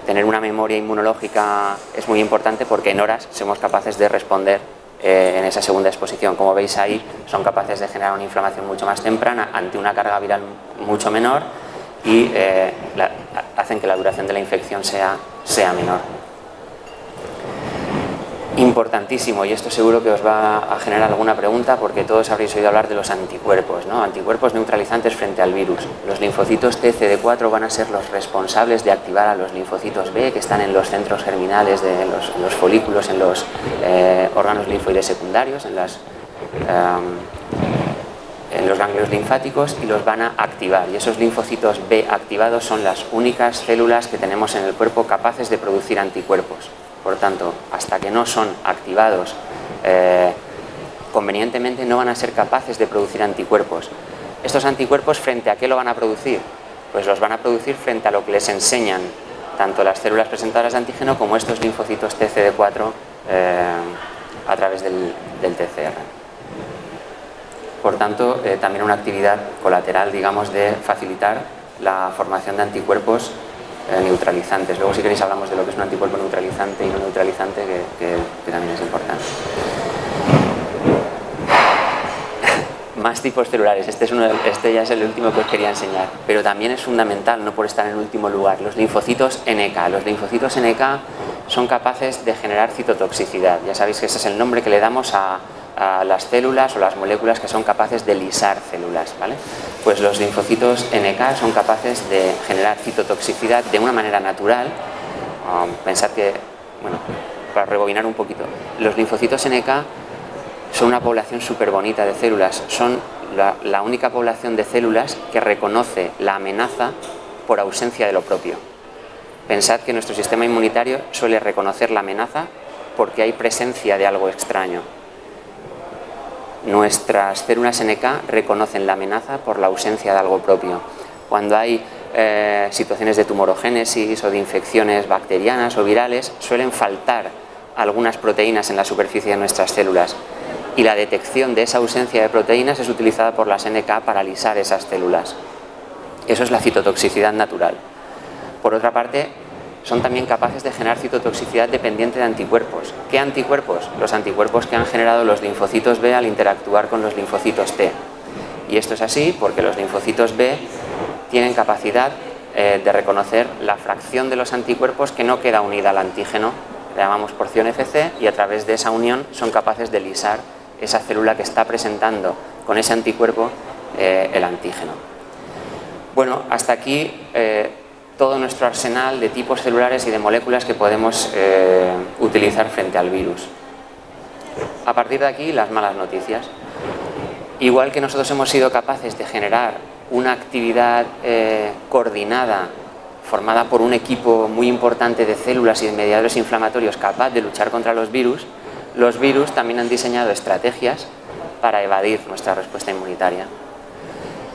S2: Tener una memoria inmunológica es muy importante porque en horas somos capaces de responder en esa segunda exposición. Como veis ahí, son capaces de generar una inflamación mucho más temprana ante una carga viral mucho menor, y hacen que la duración de la infección sea menor. Importantísimo, y esto seguro que os va a generar alguna pregunta, porque todos habréis oído hablar de los anticuerpos, ¿no? Anticuerpos neutralizantes frente al virus. Los linfocitos TCD4 van a ser los responsables de activar a los linfocitos B, que están en los centros germinales de los folículos, en los órganos linfoides secundarios, en los ganglios linfáticos, y los van a activar. Y esos linfocitos B activados son las únicas células que tenemos en el cuerpo capaces de producir anticuerpos. Por tanto, hasta que no son activados convenientemente, no van a ser capaces de producir anticuerpos. ¿Estos anticuerpos frente a qué lo van a producir? Pues los van a producir frente a lo que les enseñan tanto las células presentadoras de antígeno como estos linfocitos TCD4 a través del TCR. Por tanto, también una actividad colateral, digamos, de facilitar la formación de anticuerpos neutralizantes. Luego, si queréis, hablamos de lo que es un anticuerpo neutralizante y no neutralizante, que también es importante. Más tipos celulares. Este ya es el último que os quería enseñar, pero también es fundamental, no por estar en último lugar, los linfocitos NK. Los linfocitos NK son capaces de generar citotoxicidad. Ya sabéis que ese es el nombre que le damos a las células o las moléculas que son capaces de lisar células, ¿vale? Pues los linfocitos NK son capaces de generar citotoxicidad de una manera natural. Pensad que, bueno, para rebobinar un poquito, los linfocitos NK son una población súper bonita de células. Son la única población de células que reconoce la amenaza por ausencia de lo propio. Pensad que nuestro sistema inmunitario suele reconocer la amenaza porque hay presencia de algo extraño. Nuestras células NK reconocen la amenaza por la ausencia de algo propio. Cuando hay situaciones de tumorogénesis o de infecciones bacterianas o virales, suelen faltar algunas proteínas en la superficie de nuestras células y la detección de esa ausencia de proteínas es utilizada por las NK para alisar esas células. Eso es la citotoxicidad natural. Por otra parte, son también capaces de generar citotoxicidad dependiente de anticuerpos. ¿Qué anticuerpos? Los anticuerpos que han generado los linfocitos B al interactuar con los linfocitos T. Y esto es así porque los linfocitos B tienen capacidad de reconocer la fracción de los anticuerpos que no queda unida al antígeno, la llamamos porción FC, y a través de esa unión son capaces de lisar esa célula que está presentando con ese anticuerpo el antígeno. Bueno, hasta aquí todo nuestro arsenal de tipos celulares y de moléculas que podemos utilizar frente al virus. A partir de aquí, las malas noticias. Igual que nosotros hemos sido capaces de generar una actividad coordinada, formada por un equipo muy importante de células y de mediadores inflamatorios capaz de luchar contra los virus también han diseñado estrategias para evadir nuestra respuesta inmunitaria.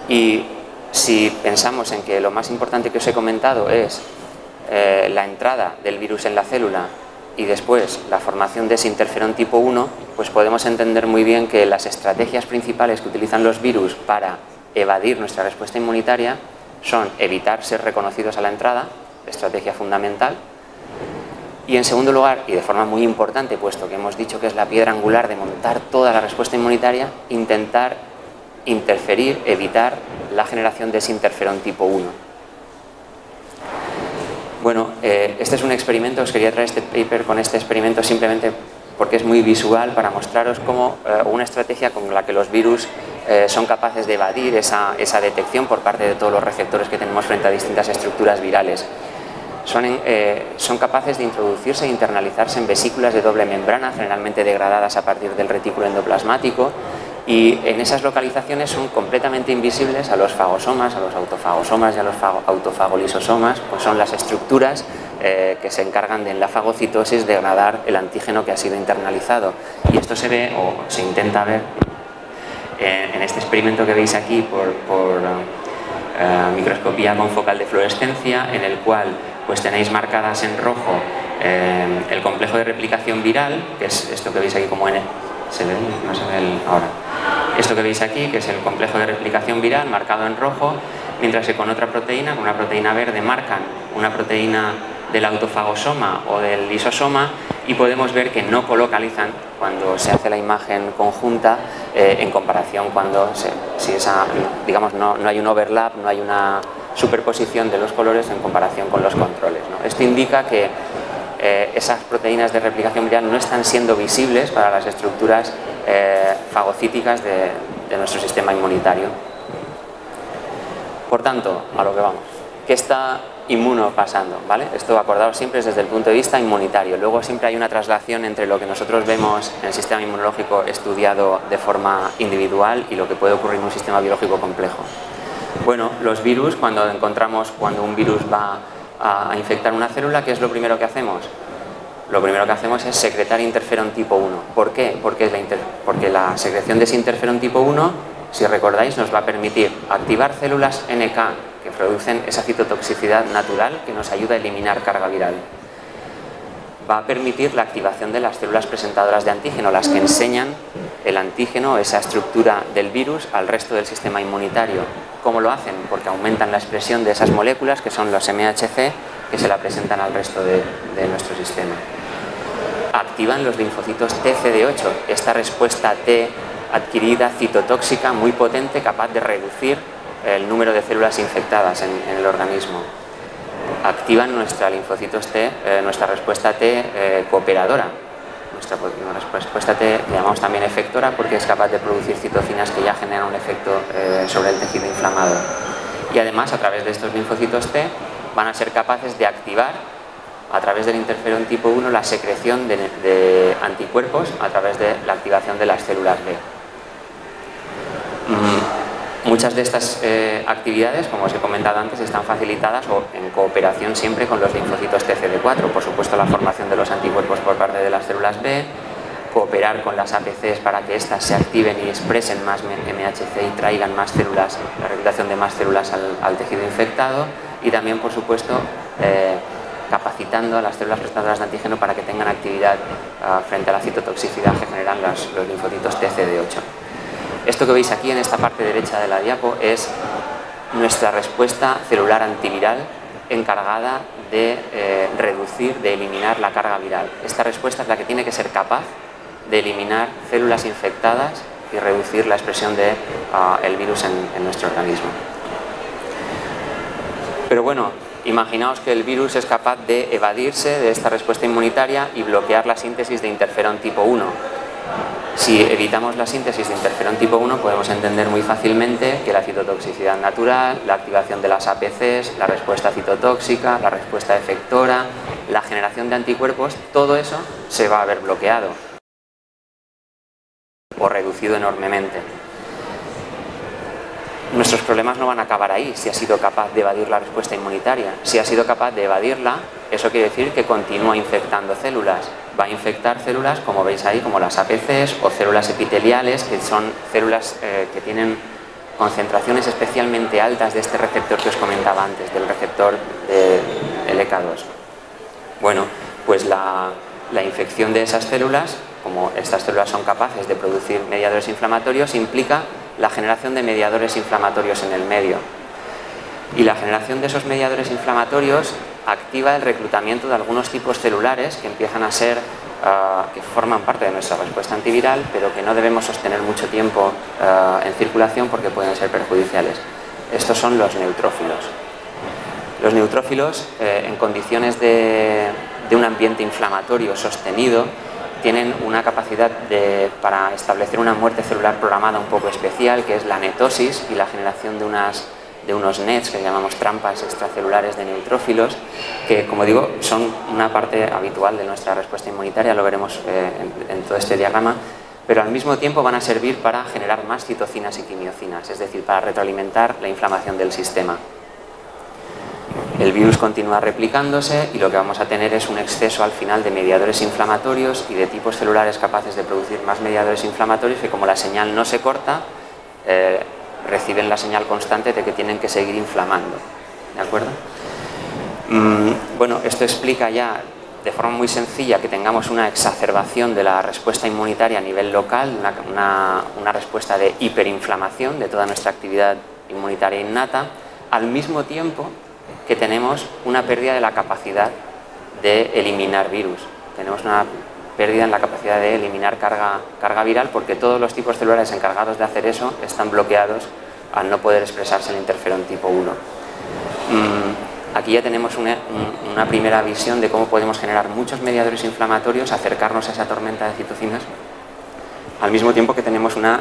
S2: Y si pensamos en que lo más importante que os he comentado es la entrada del virus en la célula y después la formación de ese interferón tipo 1, pues podemos entender muy bien que las estrategias principales que utilizan los virus para evadir nuestra respuesta inmunitaria son evitar ser reconocidos a la entrada, estrategia fundamental, y en segundo lugar, y de forma muy importante, puesto que hemos dicho que es la piedra angular de montar toda la respuesta inmunitaria, intentar interferir, evitar la generación de ese interferón tipo 1. Bueno, este es un experimento, os quería traer este paper con este experimento simplemente porque es muy visual para mostraros cómo una estrategia con la que los virus son capaces de evadir esa detección por parte de todos los receptores que tenemos frente a distintas estructuras virales. Son capaces de introducirse e internalizarse en vesículas de doble membrana, generalmente degradadas a partir del retículo endoplasmático, y en esas localizaciones son completamente invisibles a los fagosomas, a los autofagosomas y a los autofagolisosomas, pues son las estructuras que se encargan de en la fagocitosis degradar el antígeno que ha sido internalizado. Y esto se ve o se intenta ver en este experimento que veis aquí por microscopía confocal de fluorescencia, en el cual pues tenéis marcadas en rojo el complejo de replicación viral, que es esto que veis aquí como N. ¿Se ve? No se ve ahora. Esto que veis aquí, que es el complejo de replicación viral marcado en rojo, mientras que con otra proteína, con una proteína verde, marcan una proteína del autofagosoma o del lisosoma y podemos ver que no colocalizan cuando se hace la imagen conjunta en comparación cuando digamos, no hay un overlap, no hay una superposición de los colores en comparación con los controles, ¿no? Esto indica que esas proteínas de replicación viral no están siendo visibles para las estructuras fagocíticas de nuestro sistema inmunitario. Por tanto, a lo que vamos, ¿qué está inmunopasando? ¿Vale? Esto, acordaos, siempre es desde el punto de vista inmunitario. Luego siempre hay una traslación entre lo que nosotros vemos en el sistema inmunológico estudiado de forma individual y lo que puede ocurrir en un sistema biológico complejo. Bueno, los virus, cuando un virus va a infectar una célula, ¿qué es lo primero que hacemos? Lo primero que hacemos es secretar interferón tipo 1. ¿Por qué? Porque la secreción de ese interferón tipo 1, si recordáis, nos va a permitir activar células NK que producen esa citotoxicidad natural que nos ayuda a eliminar carga viral. Va a permitir la activación de las células presentadoras de antígeno, las que enseñan el antígeno, esa estructura del virus, al resto del sistema inmunitario. ¿Cómo lo hacen? Porque aumentan la expresión de esas moléculas, que son los MHC, que se la presentan al resto de nuestro sistema. Activan los linfocitos TCD8, esta respuesta T adquirida citotóxica muy potente, capaz de reducir el número de células infectadas en el organismo. Activan nuestra linfocitos T, nuestra respuesta T cooperadora. Nuestra respuesta T la llamamos también efectora porque es capaz de producir citocinas que ya generan un efecto sobre el tejido inflamado. Y además, a través de estos linfocitos T, van a ser capaces de activar, a través del interferón tipo 1, la secreción de anticuerpos a través de la activación de las células B. Muchas de estas actividades, como os he comentado antes, están facilitadas o en cooperación siempre con los linfocitos TCD4. Por supuesto, la formación de los anticuerpos por parte de las células B, cooperar con las APCs para que éstas se activen y expresen más MHC y traigan más células, la reclutación de más células al tejido infectado, y también, por supuesto, capacitando a las células presentadoras de antígeno para que tengan actividad frente a la citotoxicidad que generan los linfocitos TCD8. Esto que veis aquí en esta parte derecha de la diapo es nuestra respuesta celular antiviral encargada de reducir, de eliminar la carga viral. Esta respuesta es la que tiene que ser capaz de eliminar células infectadas y reducir la expresión del virus en nuestro organismo. Pero bueno, imaginaos que el virus es capaz de evadirse de esta respuesta inmunitaria y bloquear la síntesis de interferón tipo 1. Si evitamos la síntesis de interferón tipo 1, podemos entender muy fácilmente que la citotoxicidad natural, la activación de las APCs, la respuesta citotóxica, la respuesta efectora, la generación de anticuerpos, todo eso se va a ver bloqueado o reducido enormemente. Nuestros problemas no van a acabar ahí si ha sido capaz de evadir la respuesta inmunitaria. Si ha sido capaz de evadirla, eso quiere decir que continúa infectando células. Va a infectar células, como veis ahí, como las APCs o células epiteliales, que son células que tienen concentraciones especialmente altas de este receptor que os comentaba antes, del receptor del LK2. Bueno, pues la infección de esas células, como estas células son capaces de producir mediadores inflamatorios, implica la generación de mediadores inflamatorios en el medio. Y la generación de esos mediadores inflamatorios activa el reclutamiento de algunos tipos celulares que empiezan a ser, que forman parte de nuestra respuesta antiviral, pero que no debemos sostener mucho tiempo en circulación porque pueden ser perjudiciales. Estos son los neutrófilos. Los neutrófilos, en condiciones de un ambiente inflamatorio sostenido, tienen una capacidad para establecer una muerte celular programada un poco especial, que es la netosis y la generación de unos nets que llamamos trampas extracelulares de neutrófilos, que, como digo, son una parte habitual de nuestra respuesta inmunitaria, lo veremos en todo este diagrama, pero al mismo tiempo van a servir para generar más citocinas y quimiocinas, es decir, para retroalimentar la inflamación del sistema. El virus continúa replicándose y lo que vamos a tener es un exceso al final de mediadores inflamatorios y de tipos celulares capaces de producir más mediadores inflamatorios que, como la señal no se corta, reciben la señal constante de que tienen que seguir inflamando. ¿De acuerdo? Bueno, esto explica ya de forma muy sencilla que tengamos una exacerbación de la respuesta inmunitaria a nivel local, una respuesta de hiperinflamación de toda nuestra actividad inmunitaria innata, al mismo tiempo que tenemos una pérdida de la capacidad de eliminar virus. Tenemos una pérdida en la capacidad de eliminar carga viral porque todos los tipos celulares encargados de hacer eso están bloqueados al no poder expresarse el interferón tipo 1. Aquí ya tenemos una primera visión de cómo podemos generar muchos mediadores inflamatorios, acercarnos a esa tormenta de citocinas, al mismo tiempo que tenemos una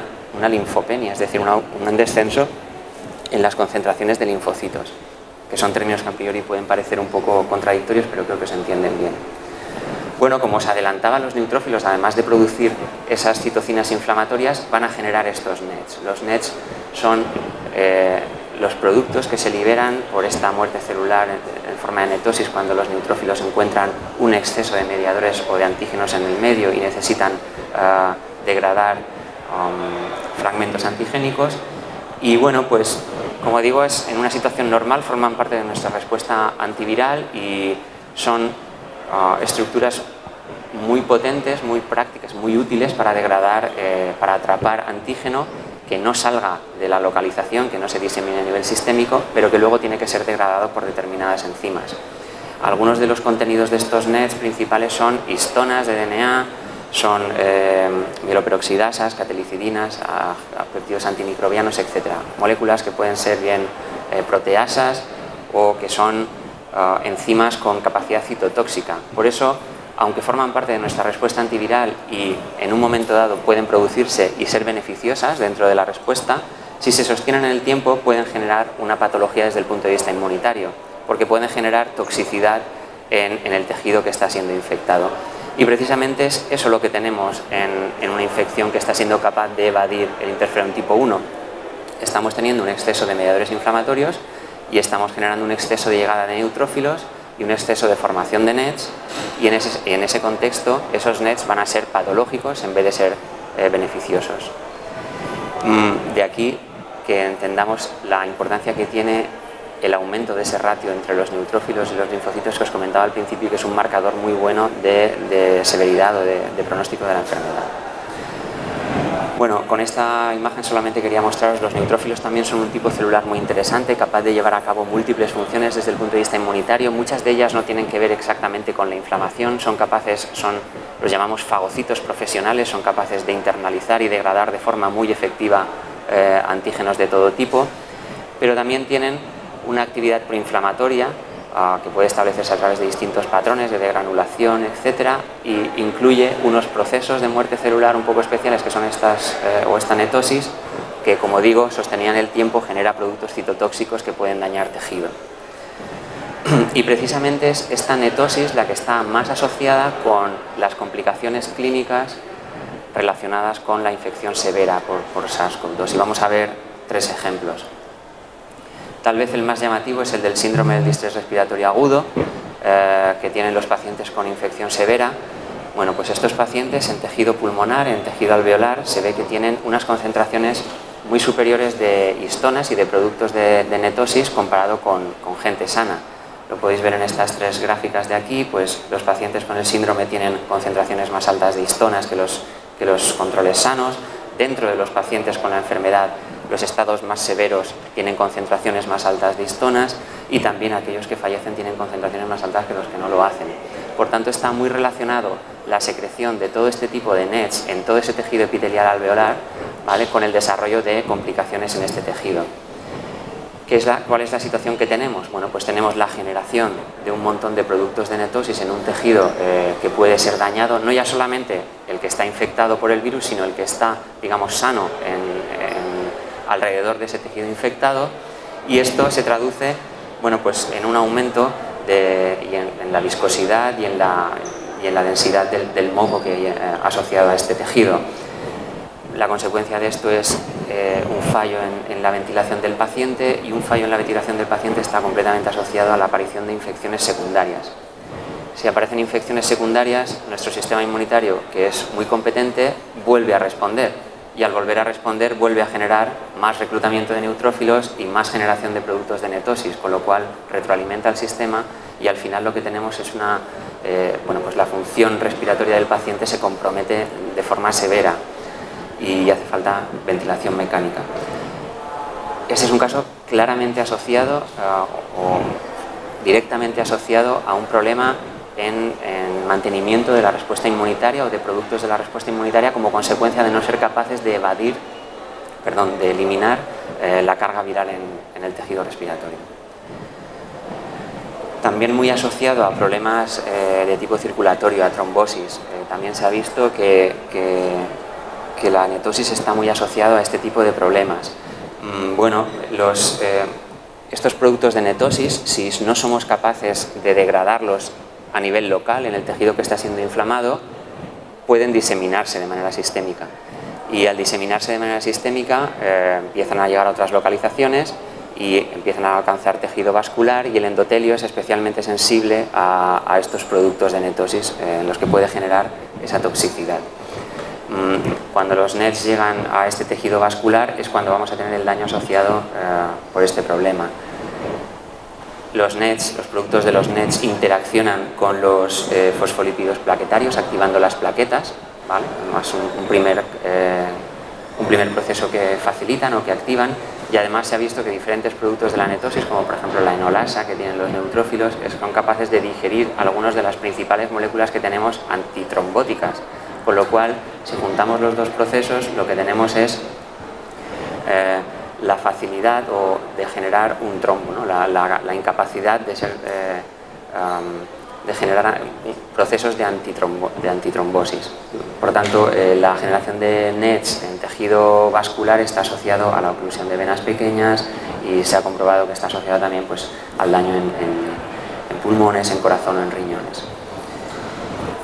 S2: linfopenia, es decir, un descenso en las concentraciones de linfocitos, que son términos que a priori pueden parecer un poco contradictorios, pero creo que se entienden bien. Bueno, como os adelantaba, los neutrófilos, además de producir esas citocinas inflamatorias, van a generar estos nets. Los nets son los productos que se liberan por esta muerte celular en forma de netosis cuando los neutrófilos encuentran un exceso de mediadores o de antígenos en el medio y necesitan degradar fragmentos antigénicos. Y bueno, pues como digo, en una situación normal forman parte de nuestra respuesta antiviral y son estructuras muy potentes, muy prácticas, muy útiles para degradar, para atrapar antígeno que no salga de la localización, que no se disemine a nivel sistémico, pero que luego tiene que ser degradado por determinadas enzimas. Algunos de los contenidos de estos nets principales son histonas de DNA, son mieloperoxidasas, catelicidinas, péptidos antimicrobianos, etc. Moléculas que pueden ser bien proteasas o que son enzimas con capacidad citotóxica. Por eso, aunque forman parte de nuestra respuesta antiviral y en un momento dado pueden producirse y ser beneficiosas dentro de la respuesta, si se sostienen en el tiempo pueden generar una patología desde el punto de vista inmunitario, porque pueden generar toxicidad en el tejido que está siendo infectado. Y precisamente es eso lo que tenemos en una infección que está siendo capaz de evadir el interferón tipo 1. Estamos teniendo un exceso de mediadores inflamatorios y estamos generando un exceso de llegada de neutrófilos y un exceso de formación de nets, y en ese contexto esos nets van a ser patológicos en vez de ser beneficiosos. De aquí que entendamos la importancia que tiene el aumento de ese ratio entre los neutrófilos y los linfocitos que os comentaba al principio, que es un marcador muy bueno de severidad o de pronóstico de la enfermedad. Bueno, con esta imagen solamente quería mostraros los neutrófilos también son un tipo celular muy interesante, capaz de llevar a cabo múltiples funciones desde el punto de vista inmunitario. Muchas de ellas no tienen que ver exactamente con la inflamación, los llamamos fagocitos profesionales, son capaces de internalizar y degradar de forma muy efectiva antígenos de todo tipo, pero también tienen una actividad proinflamatoria que puede establecerse a través de distintos patrones de degranulación, etcétera, y incluye unos procesos de muerte celular un poco especiales que son esta netosis, que, como digo, sostenida en el tiempo genera productos citotóxicos que pueden dañar tejido. Y precisamente es esta netosis la que está más asociada con las complicaciones clínicas relacionadas con la infección severa por SARS-CoV-2. Y vamos a ver 3 ejemplos. Tal vez el más llamativo es el del síndrome del distrés respiratorio agudo, que tienen los pacientes con infección severa. Bueno, pues estos pacientes en tejido pulmonar, en tejido alveolar, se ve que tienen unas concentraciones muy superiores de histonas y de productos de netosis comparado con gente sana. Lo podéis ver en estas 3 gráficas de aquí, pues los pacientes con el síndrome tienen concentraciones más altas de histonas que los controles sanos. Dentro de los pacientes con la enfermedad, los estados más severos tienen concentraciones más altas de histonas y también aquellos que fallecen tienen concentraciones más altas que los que no lo hacen. Por tanto, está muy relacionado la secreción de todo este tipo de NETs en todo ese tejido epitelial alveolar, ¿vale?, con el desarrollo de complicaciones en este tejido. ¿Cuál es la situación que tenemos? Bueno, pues tenemos la generación de un montón de productos de netosis en un tejido que puede ser dañado, no ya solamente el que está infectado por el virus, sino el que está, digamos, sano alrededor de ese tejido infectado, y esto se traduce, bueno, pues en un aumento en la viscosidad y en la densidad del moco que asociado a este tejido. La consecuencia de esto es un fallo en la ventilación del paciente, y un fallo en la ventilación del paciente está completamente asociado a la aparición de infecciones secundarias. Si aparecen infecciones secundarias, nuestro sistema inmunitario, que es muy competente, vuelve a responder, y al volver a responder vuelve a generar más reclutamiento de neutrófilos y más generación de productos de netosis, con lo cual retroalimenta el sistema, y al final lo que tenemos es pues la función respiratoria del paciente se compromete de forma severa y hace falta ventilación mecánica. Este es un caso claramente asociado o directamente asociado a un problema en mantenimiento de la respuesta inmunitaria o de productos de la respuesta inmunitaria como consecuencia de no ser capaces de eliminar la carga viral en el tejido respiratorio. También muy asociado a problemas de tipo circulatorio, a trombosis. También se ha visto que la netosis está muy asociada a este tipo de problemas. Bueno, estos productos de netosis, si no somos capaces de degradarlos a nivel local en el tejido que está siendo inflamado, pueden diseminarse de manera sistémica, y al diseminarse de manera sistémica empiezan a llegar a otras localizaciones y empiezan a alcanzar tejido vascular, y el endotelio es especialmente sensible a estos productos de netosis en los que puede generar esa toxicidad. Cuando los NETs llegan a este tejido vascular es cuando vamos a tener el daño asociado por este problema. Los productos de los NETs interaccionan con los fosfolípidos plaquetarios, activando las plaquetas, ¿vale? Es un primer proceso que facilitan o que activan, y además se ha visto que diferentes productos de la netosis, como por ejemplo la enolasa que tienen los neutrófilos, son capaces de digerir algunas de las principales moléculas que tenemos antitrombóticas, con lo cual, si juntamos los dos procesos, lo que tenemos es la facilidad de generar un trombo, ¿no? la incapacidad de generar procesos de antitrombosis. Por tanto, la generación de NETs en tejido vascular está asociado a la oclusión de venas pequeñas, y se ha comprobado que está asociado también, pues, al daño en pulmones, en corazón o en riñones.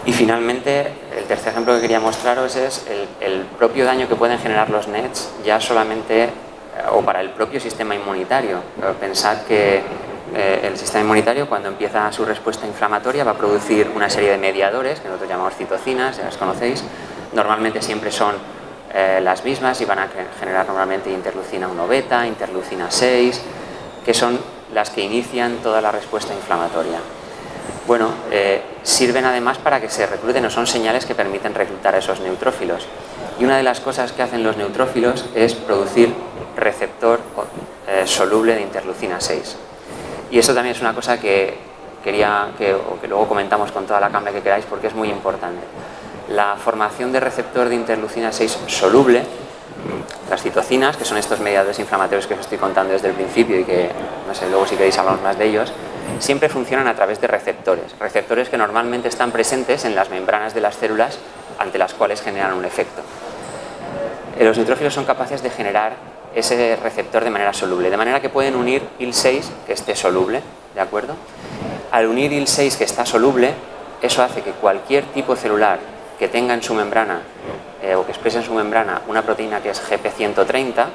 S2: Y finalmente, el tercer ejemplo que quería mostraros es el propio daño que pueden generar los NETs ya solamente o para el propio sistema inmunitario. Pensad que el sistema inmunitario, cuando empieza su respuesta inflamatoria, va a producir una serie de mediadores que nosotros llamamos citocinas, ya las conocéis. Normalmente siempre son las mismas y van a generar normalmente interleucina 1 beta, interleucina 6, que son las que inician toda la respuesta inflamatoria. Bueno, sirven además para que se recluten, o son señales que permiten reclutar a esos neutrófilos. Y una de las cosas que hacen los neutrófilos es producir receptor soluble de interleucina 6. Y eso también es una cosa que quería que luego comentamos con toda la calma que queráis, porque es muy importante. La formación de receptor de interleucina 6 soluble, las citocinas, que son estos mediadores inflamatorios que os estoy contando desde el principio y que, no sé, luego si queréis hablamos más de ellos, siempre funcionan a través de receptores que normalmente están presentes en las membranas de las células ante las cuales generan un efecto. Los neutrófilos son capaces de generar ese receptor de manera soluble, de manera que pueden unir IL-6 que esté soluble, ¿de acuerdo? Al unir IL-6 que está soluble, eso hace que cualquier tipo celular que tenga en su membrana o que exprese en su membrana una proteína que es GP130,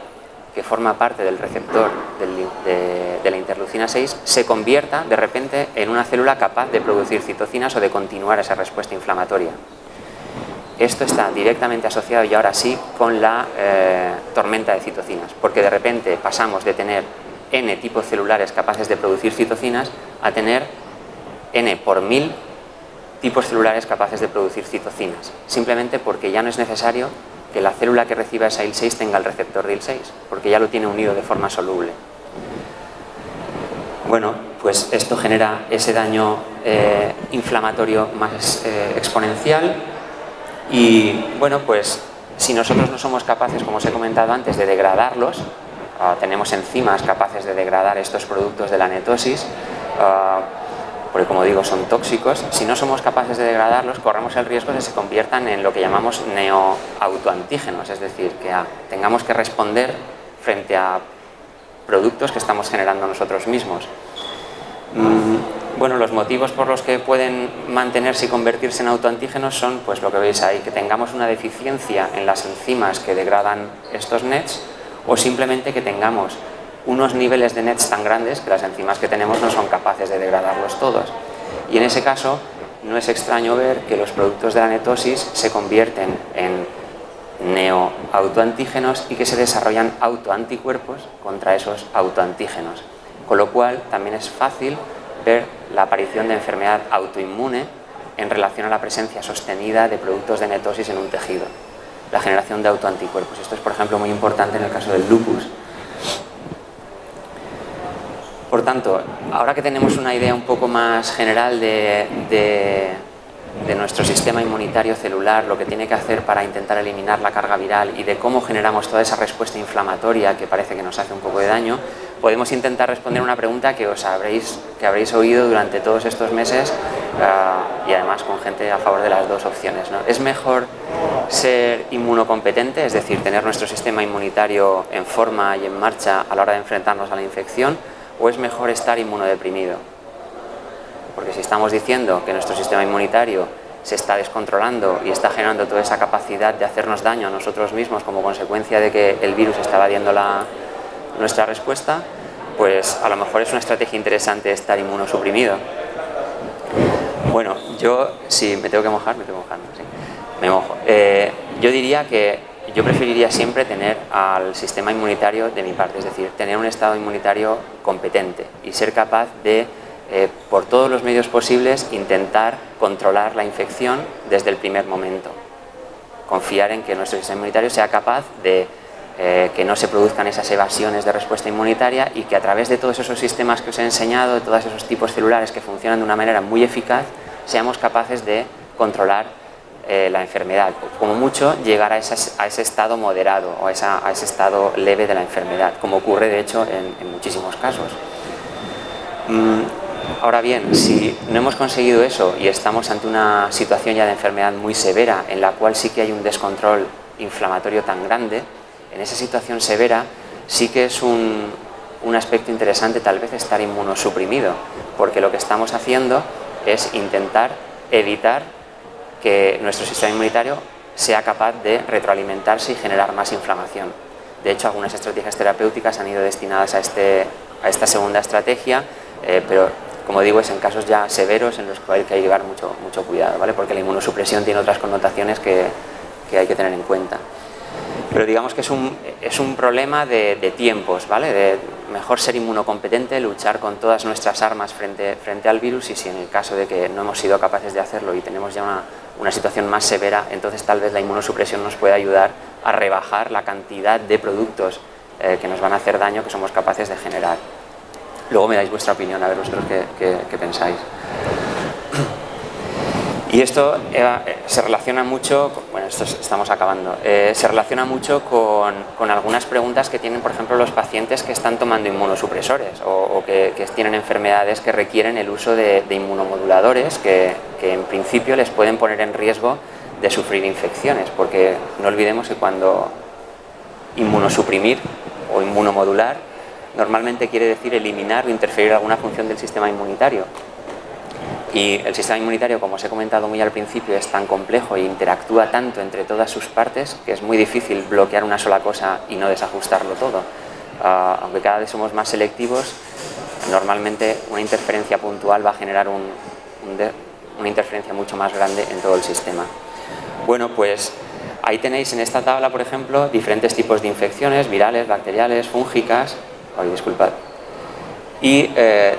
S2: que forma parte del receptor de la interleucina 6, se convierta de repente en una célula capaz de producir citocinas o de continuar esa respuesta inflamatoria. Esto está directamente asociado, y ahora sí, con la tormenta de citocinas, porque de repente pasamos de tener N tipos celulares capaces de producir citocinas a tener N por 1000 tipos celulares capaces de producir citocinas, simplemente porque ya no es necesario que la célula que reciba esa IL-6 tenga el receptor de IL-6, porque ya lo tiene unido de forma soluble. Bueno, pues esto genera ese daño inflamatorio más exponencial y, bueno, pues si nosotros no somos capaces, como os he comentado antes, de degradarlos, tenemos enzimas capaces de degradar estos productos de la netosis, porque como digo son tóxicos, si no somos capaces de degradarlos corremos el riesgo de que se conviertan en lo que llamamos neoautoantígenos, es decir, que tengamos que responder frente a productos que estamos generando nosotros mismos. Bueno, los motivos por los que pueden mantenerse y convertirse en autoantígenos son, pues lo que veis ahí, que tengamos una deficiencia en las enzimas que degradan estos NETs, o simplemente que tengamos unos niveles de NETs tan grandes que las enzimas que tenemos no son capaces de degradarlos todos. Y en ese caso no es extraño ver que los productos de la netosis se convierten en neoautoantígenos y que se desarrollan autoanticuerpos contra esos autoantígenos. Con lo cual también es fácil ver la aparición de enfermedad autoinmune en relación a la presencia sostenida de productos de netosis en un tejido. La generación de autoanticuerpos. Esto es, por ejemplo, muy importante en el caso del lupus. Por tanto, ahora que tenemos una idea un poco más general de nuestro sistema inmunitario celular, lo que tiene que hacer para intentar eliminar la carga viral y de cómo generamos toda esa respuesta inflamatoria que parece que nos hace un poco de daño, podemos intentar responder una pregunta que habréis oído durante todos estos meses y además con gente a favor de las dos opciones, ¿no? ¿Es mejor ser inmunocompetente, es decir, tener nuestro sistema inmunitario en forma y en marcha a la hora de enfrentarnos a la infección, o es mejor estar inmunodeprimido? Porque si estamos diciendo que nuestro sistema inmunitario se está descontrolando y está generando toda esa capacidad de hacernos daño a nosotros mismos como consecuencia de que el virus está evadiendo nuestra respuesta, pues a lo mejor es una estrategia interesante estar inmunosuprimido. Bueno, yo, si me tengo que mojar, me tengo que mojar, sí, me mojo. Yo diría que yo preferiría siempre tener al sistema inmunitario de mi parte, es decir, tener un estado inmunitario competente y ser capaz de, por todos los medios posibles, intentar controlar la infección desde el primer momento. Confiar en que nuestro sistema inmunitario sea capaz de que no se produzcan esas evasiones de respuesta inmunitaria y que a través de todos esos sistemas que os he enseñado, de todos esos tipos celulares que funcionan de una manera muy eficaz, seamos capaces de controlar la enfermedad, como mucho llegar a ese estado moderado o a ese estado leve de la enfermedad, como ocurre de hecho en muchísimos casos. Ahora bien, si no hemos conseguido eso y estamos ante una situación ya de enfermedad muy severa en la cual sí que hay un descontrol inflamatorio tan grande, en esa situación severa sí que es un aspecto interesante tal vez estar inmunosuprimido, porque lo que estamos haciendo es intentar evitar que nuestro sistema inmunitario sea capaz de retroalimentarse y generar más inflamación. De hecho, algunas estrategias terapéuticas han ido destinadas a esta segunda estrategia, pero como digo, es en casos ya severos en los que hay que llevar mucho cuidado, ¿vale? Porque la inmunosupresión tiene otras connotaciones que hay que tener en cuenta. Pero digamos que es un problema de tiempos, ¿vale? De mejor ser inmunocompetente, luchar con todas nuestras armas frente al virus, y si en el caso de que no hemos sido capaces de hacerlo y tenemos ya una situación más severa, entonces tal vez la inmunosupresión nos pueda ayudar a rebajar la cantidad de productos que nos van a hacer daño que somos capaces de generar. Luego me dais vuestra opinión, a ver vosotros qué pensáis. Y esto se relaciona mucho, bueno, estamos acabando, se relaciona mucho con algunas preguntas que tienen, por ejemplo, los pacientes que están tomando inmunosupresores o que tienen enfermedades que requieren el uso de inmunomoduladores que en principio les pueden poner en riesgo de sufrir infecciones, porque no olvidemos que cuando inmunosuprimir o inmunomodular normalmente quiere decir eliminar o interferir alguna función del sistema inmunitario. Y el sistema inmunitario, como os he comentado muy al principio, es tan complejo e interactúa tanto entre todas sus partes que es muy difícil bloquear una sola cosa y no desajustarlo todo. Aunque cada vez somos más selectivos, normalmente una interferencia puntual va a generar una interferencia mucho más grande en todo el sistema. Bueno, pues ahí tenéis en esta tabla, por ejemplo, diferentes tipos de infecciones, virales, bacteriales, fúngicas, disculpad, y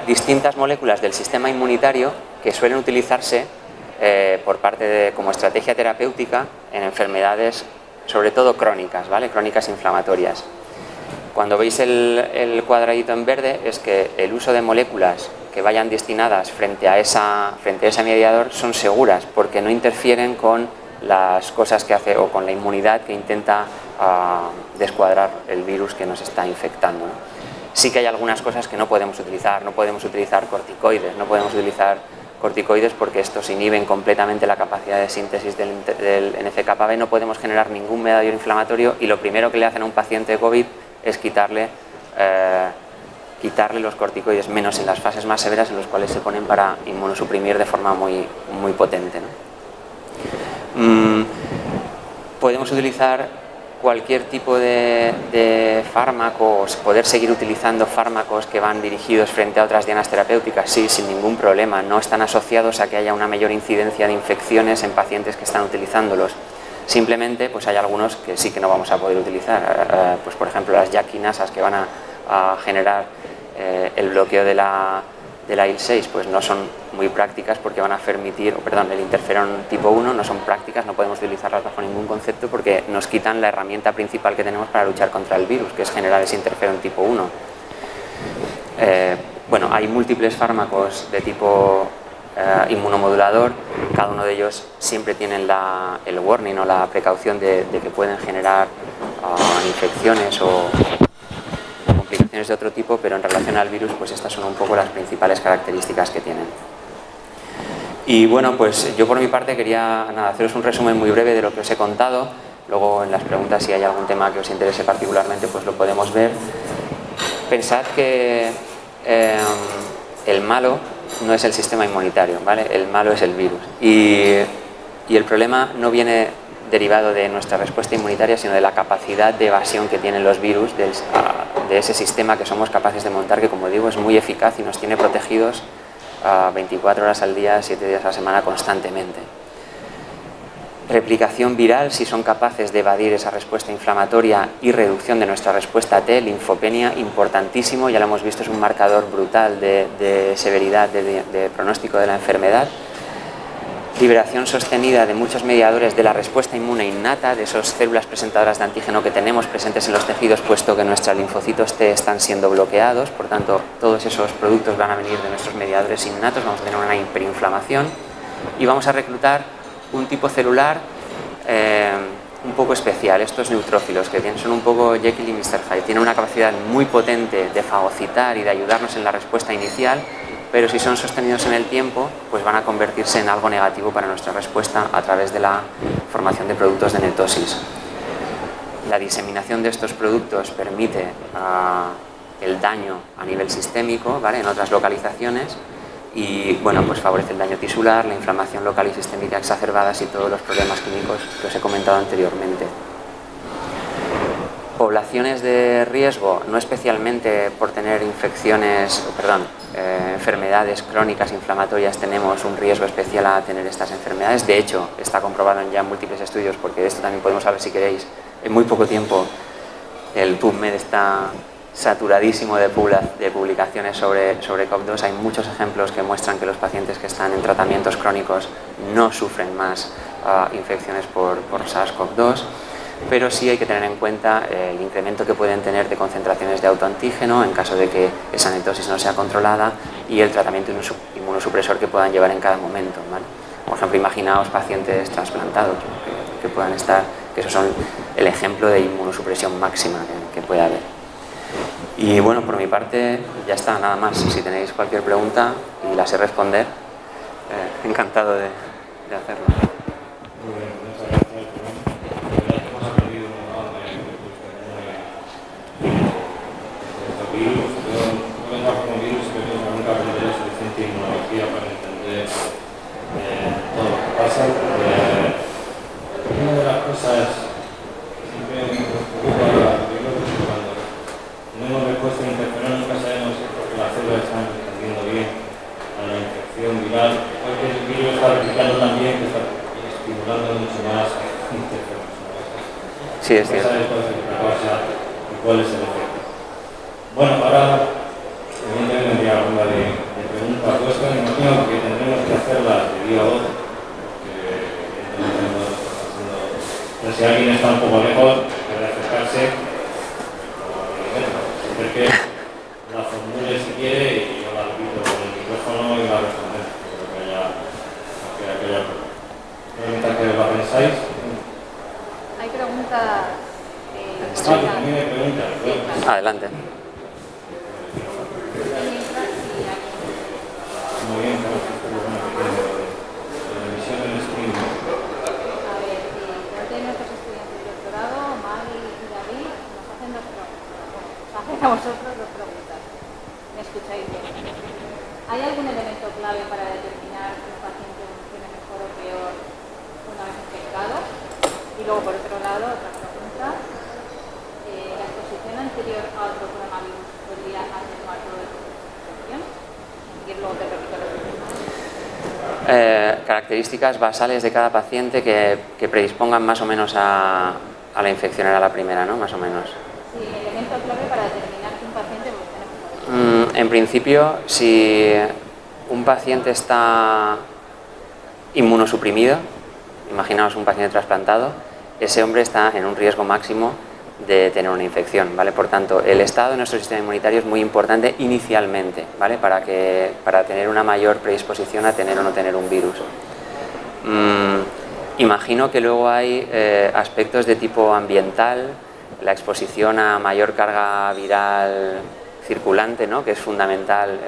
S2: distintas moléculas del sistema inmunitario que suelen utilizarse por parte como estrategia terapéutica en enfermedades, sobre todo crónicas, ¿vale? Crónicas inflamatorias. Cuando veis el cuadradito en verde es que el uso de moléculas que vayan destinadas frente a ese mediador son seguras porque no interfieren con las cosas que hace o con la inmunidad que intenta descuadrar el virus que nos está infectando, ¿no? Sí que hay algunas cosas que no podemos utilizar corticoides, porque estos inhiben completamente la capacidad de síntesis del NF-κB, no podemos generar ningún mediador inflamatorio y lo primero que le hacen a un paciente de COVID es quitarle los corticoides, menos en las fases más severas en los cuales se ponen para inmunosuprimir de forma muy, muy potente, ¿no? Podemos utilizar cualquier tipo de fármacos, poder seguir utilizando fármacos que van dirigidos frente a otras dianas terapéuticas, sí, sin ningún problema. No están asociados a que haya una mayor incidencia de infecciones en pacientes que están utilizándolos. Simplemente, pues hay algunos que sí que no vamos a poder utilizar. Pues por ejemplo, las JAK-kinasas que van a generar el bloqueo de la IL-6, pues no son muy prácticas porque van a permitir, el interferón tipo 1 no son prácticas, no podemos utilizarlas bajo ningún concepto porque nos quitan la herramienta principal que tenemos para luchar contra el virus, que es generar ese interferón tipo 1. Bueno, hay múltiples fármacos de tipo inmunomodulador, cada uno de ellos siempre tienen el warning o la precaución de que pueden generar infecciones o complicaciones de otro tipo, pero en relación al virus, pues estas son un poco las principales características que tienen. Y bueno, pues yo por mi parte quería haceros un resumen muy breve de lo que os he contado. Luego en las preguntas, si hay algún tema que os interese particularmente, pues lo podemos ver. Pensad que el malo no es el sistema inmunitario, ¿vale? El malo es el virus. Y el problema no viene derivado de nuestra respuesta inmunitaria, sino de la capacidad de evasión que tienen los virus de ese sistema que somos capaces de montar, que como digo es muy eficaz y nos tiene protegidos 24 horas al día, 7 días a la semana constantemente. Replicación viral, si son capaces de evadir esa respuesta inflamatoria, y reducción de nuestra respuesta T, linfopenia, importantísimo, ya lo hemos visto, es un marcador brutal de severidad, de pronóstico de la enfermedad. Liberación sostenida de muchos mediadores de la respuesta inmune innata, de esas células presentadoras de antígeno que tenemos presentes en los tejidos, puesto que nuestros linfocitos T están siendo bloqueados, por tanto todos esos productos van a venir de nuestros mediadores innatos, vamos a tener una hiperinflamación y vamos a reclutar un tipo celular un poco especial. Estos neutrófilos que son un poco Jekyll y Mr. Hyde, tienen una capacidad muy potente de fagocitar y de ayudarnos en la respuesta inicial, pero si son sostenidos en el tiempo, pues van a convertirse en algo negativo para nuestra respuesta a través de la formación de productos de netosis. La diseminación de estos productos permite el daño a nivel sistémico, ¿vale?, en otras localizaciones, y bueno, pues favorece el daño tisular, la inflamación local y sistémica exacerbadas y todos los problemas químicos que os he comentado anteriormente. Poblaciones de riesgo, no especialmente por tener enfermedades crónicas inflamatorias tenemos un riesgo especial a tener estas enfermedades. De hecho, está comprobado en ya múltiples estudios, porque de esto también podemos hablar si queréis, en muy poco tiempo el PubMed está saturadísimo de publicaciones sobre COP2. Hay muchos ejemplos que muestran que los pacientes que están en tratamientos crónicos no sufren más infecciones por SARS-CoV-2, pero sí hay que tener en cuenta el incremento que pueden tener de concentraciones de autoantígeno en caso de que esa netosis no sea controlada y el tratamiento inmunosupresor que puedan llevar en cada momento, ¿vale? Por ejemplo, imaginaos pacientes trasplantados que puedan estar, que esos son el ejemplo de inmunosupresión máxima que puede haber. Y bueno, por mi parte ya está, nada más. Si tenéis cualquier pregunta y la sé responder, encantado de hacerlo.
S3: Muy bien, muchas gracias. Hemos aprendido un montón de estos virus. Yo no vengo como virus, pero nunca aprenderé suficiente inmunología para entender todo lo que pasa. Una de las cosas que siempre me preocupa, cuando tenemos respuesta a interferón, nunca sabemos si es porque las células están respondiendo bien a la infección viral, porque el virus está replicando también, que está estimulando mucho más interferón.
S2: Sí, es cierto.
S3: ¿Sabes cuál es la causa y cuál es el efecto? Bueno, ahora evidentemente vendría ronda de preguntas puestas. Me imagino que tendremos que hacerlas de día a otro, porque evidentemente no lo estamos haciendo. Pero si alguien está un poco lejos, puede acercarse, porque la formule si quiere y yo la repito con el micrófono y la respondemos. Creo que haya preguntas que la pensáis.
S4: Hay preguntas.
S3: También hay preguntas.
S2: Adelante.
S3: Muy bien, televisión en streaming.
S4: A ver, dos de nuestros estudiantes de doctorado, Mari y David, nos hacen dos preguntas. Os hacen a vosotros dos preguntas. ¿Me escucháis bien? ¿Hay algún elemento clave para determinar si un paciente funciona mejor o peor una vez infectado? Y luego, por otro lado, otra pregunta. ¿La exposición anterior a otro coronavirus podría atenuar todo el proceso de infección? Y luego te repito la pregunta.
S2: Características basales de cada paciente que predispongan más o menos a la infección, era la primera, ¿no? Más o menos.
S4: Sí, elemento clave para determinar que un paciente funciona mejor.
S2: En principio, si un paciente está inmunosuprimido, imaginaos un paciente trasplantado, ese hombre está en un riesgo máximo de tener una infección, ¿vale? Por tanto, el estado de nuestro sistema inmunitario es muy importante inicialmente, ¿vale? Para tener una mayor predisposición a tener o no tener un virus. Imagino que luego hay aspectos de tipo ambiental, la exposición a mayor carga viral circulante, ¿no? Que es fundamental.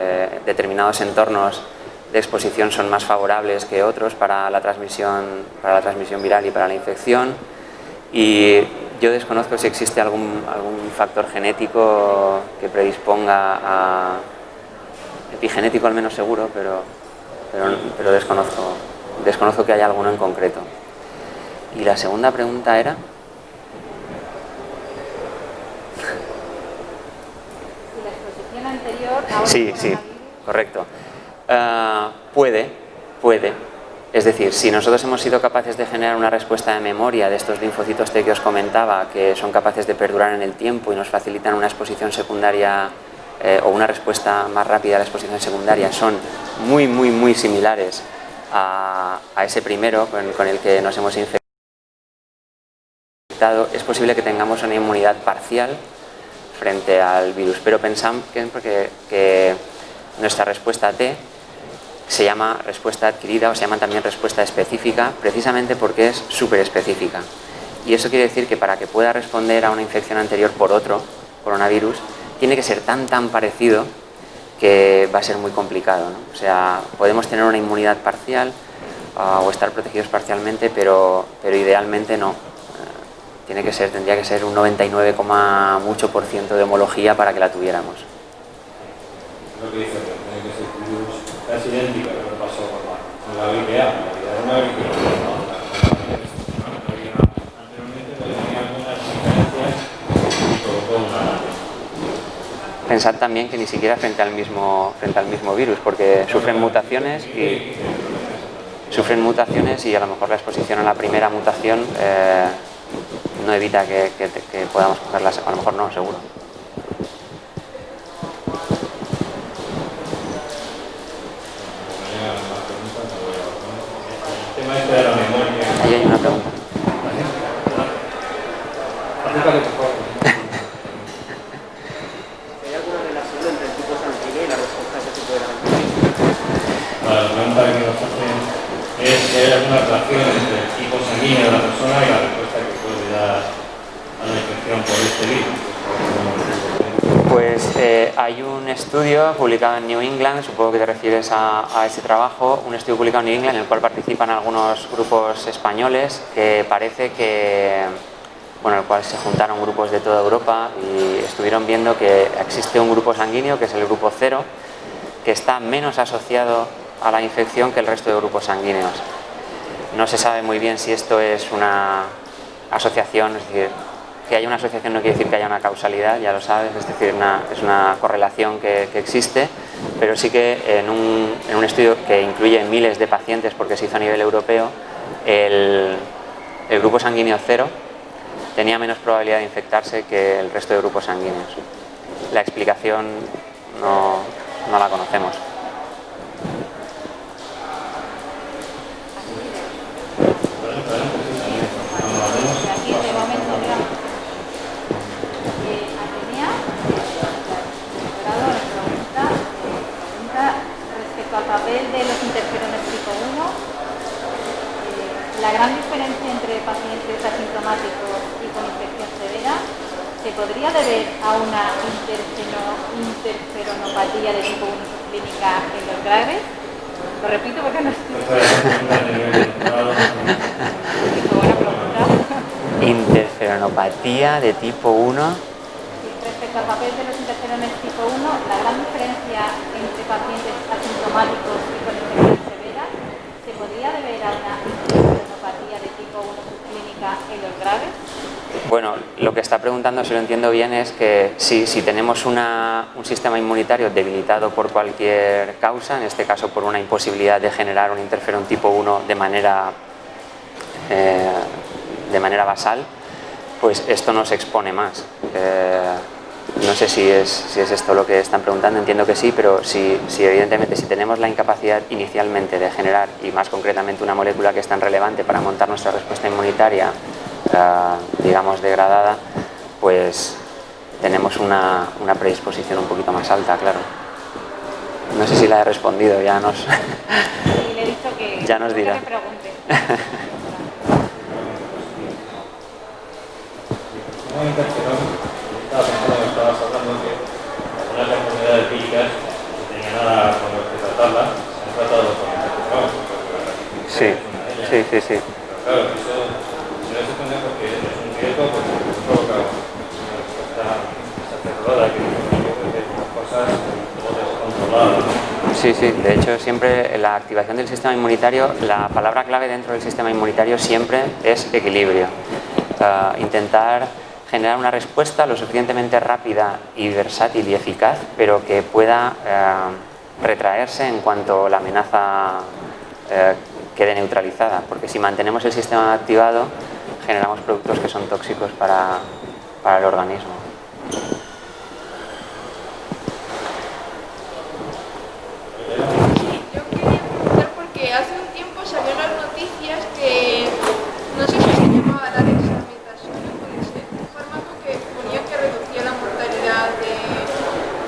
S2: Determinados entornos de exposición son más favorables que otros para la transmisión viral y para la infección. Y yo desconozco si existe algún factor genético que predisponga a... epigenético al menos seguro, pero desconozco que haya alguno en concreto. Y la segunda pregunta era...
S4: Si la exposición anterior... Ahora
S2: Sí, correcto. Puede. Es decir, si nosotros hemos sido capaces de generar una respuesta de memoria de estos linfocitos T que os comentaba, que son capaces de perdurar en el tiempo y nos facilitan una exposición secundaria o una respuesta más rápida a la exposición secundaria, son muy similares a ese primero con el que nos hemos infectado, es posible que tengamos una inmunidad parcial frente al virus, pero pensamos que nuestra respuesta T se llama respuesta adquirida o se llama también respuesta específica, precisamente porque es súper específica. Y eso quiere decir que para que pueda responder a una infección anterior por otro coronavirus, tiene que ser tan parecido que va a ser muy complicado, ¿no? O sea, podemos tener una inmunidad parcial o estar protegidos parcialmente, pero idealmente no. Tendría que ser un 99, mucho% de homología para que la tuviéramos.
S3: Lo que dice, tiene que ser virus casi idéntica a lo que pasó con la gripe A. Una gripe anteriormente tenía algunas diferencias y provocó una...
S2: Pensad también que ni siquiera frente al mismo virus, porque sufren mutaciones y a lo mejor la exposición a la primera mutación no evita que podamos cogerlas, a lo mejor no, seguro. Ahí hay una pregunta.
S5: ¿Hay alguna relación entre el tipo sanguíneo y la respuesta a ese tipo de antígenos?
S3: La pregunta que nos hacen es si hay alguna relación entre el tipo sanguíneo de la persona y la respuesta que puede dar a la infección por este virus.
S2: Pues hay un estudio publicado en New England, supongo que te refieres a ese trabajo, un estudio publicado en New England en el cual participan algunos grupos españoles que parece que, bueno, en el cual se juntaron grupos de toda Europa y estuvieron viendo que existe un grupo sanguíneo que es el grupo 0, que está menos asociado a la infección que el resto de grupos sanguíneos. No se sabe muy bien si esto es una asociación, es decir, que haya una asociación no quiere decir que haya una causalidad, ya lo sabes, es decir, es una correlación que existe, pero sí que en un estudio que incluye miles de pacientes, porque se hizo a nivel europeo, el grupo sanguíneo 0 tenía menos probabilidad de infectarse que el resto de grupos sanguíneos. La explicación no la conocemos.
S4: Aquí de momento, digamos, Atenea, doctorado, nos pregunta respecto al papel de los interferones tipo 1, la gran diferencia entre pacientes asintomáticos y con infección severa se podría deber a una interferonopatía de tipo 1 subclínica en los graves. Lo repito porque no estoy. Buena pregunta.
S2: Interferonopatía de tipo 1.
S4: Respecto al papel de los interferones tipo 1, la gran diferencia entre pacientes asintomáticos y con infección severa se podría deber a una interferonopatía de tipo 1 subclínica en los graves.
S2: Bueno, lo que está preguntando, si lo entiendo bien, es que si tenemos un sistema inmunitario debilitado por cualquier causa, en este caso por una imposibilidad de generar un interferón tipo 1 de manera basal, pues esto nos expone más. No sé si es esto lo que están preguntando, entiendo que sí, pero si evidentemente si tenemos la incapacidad inicialmente de generar, y más concretamente una molécula que es tan relevante para montar nuestra respuesta inmunitaria, digamos degradada, pues tenemos una predisposición un poquito más alta, claro. No sé si la he respondido, ya nos...
S4: Sí, le he dicho que
S2: ya nos dirá.
S4: Que pregunte.
S3: Estaba pensando que estabas hablando que algunas enfermedades víricas no tenían nada con lo que tratarlas, se han tratado con interferón.
S2: Sí.
S3: Pero claro, eso no se pone porque es un riesgo, porque provoca una respuesta exacerbada que las cosas luego descontroladas.
S2: Sí, de hecho siempre la activación del sistema inmunitario, la palabra clave dentro del sistema inmunitario siempre es equilibrio. Intentar generar una respuesta lo suficientemente rápida y versátil y eficaz, pero que pueda retraerse en cuanto la amenaza quede neutralizada, porque si mantenemos el sistema activado generamos productos que son tóxicos para el organismo.
S6: Yo quería preguntar porque hace un tiempo salió las noticias que no sé si se llamaba la dexametasona, puede ser, un fármaco que ponía que reducía la mortalidad de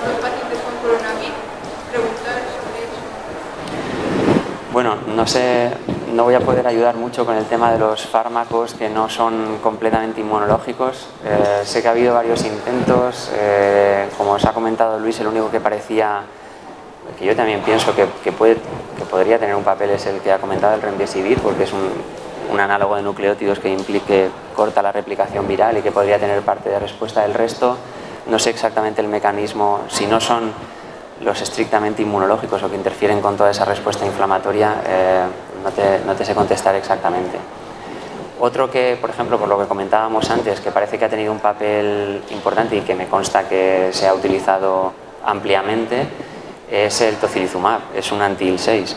S6: los pacientes con coronavirus. Preguntar sobre eso.
S2: Bueno, no sé, no voy a poder ayudar mucho con el tema de los fármacos que no son completamente inmunológicos. Sé que ha habido varios intentos, como os ha comentado Luis, el único que parecía, que yo también pienso que podría tener un papel es el que ha comentado el Remdesivir, porque es un análogo de nucleótidos que corta la replicación viral y que podría tener parte de respuesta del resto. No sé exactamente el mecanismo, si no son los estrictamente inmunológicos o que interfieren con toda esa respuesta inflamatoria, no te sé contestar exactamente. Otro que, por ejemplo, por lo que comentábamos antes, que parece que ha tenido un papel importante y que me consta que se ha utilizado ampliamente, es el tocilizumab, es un anti-IL-6.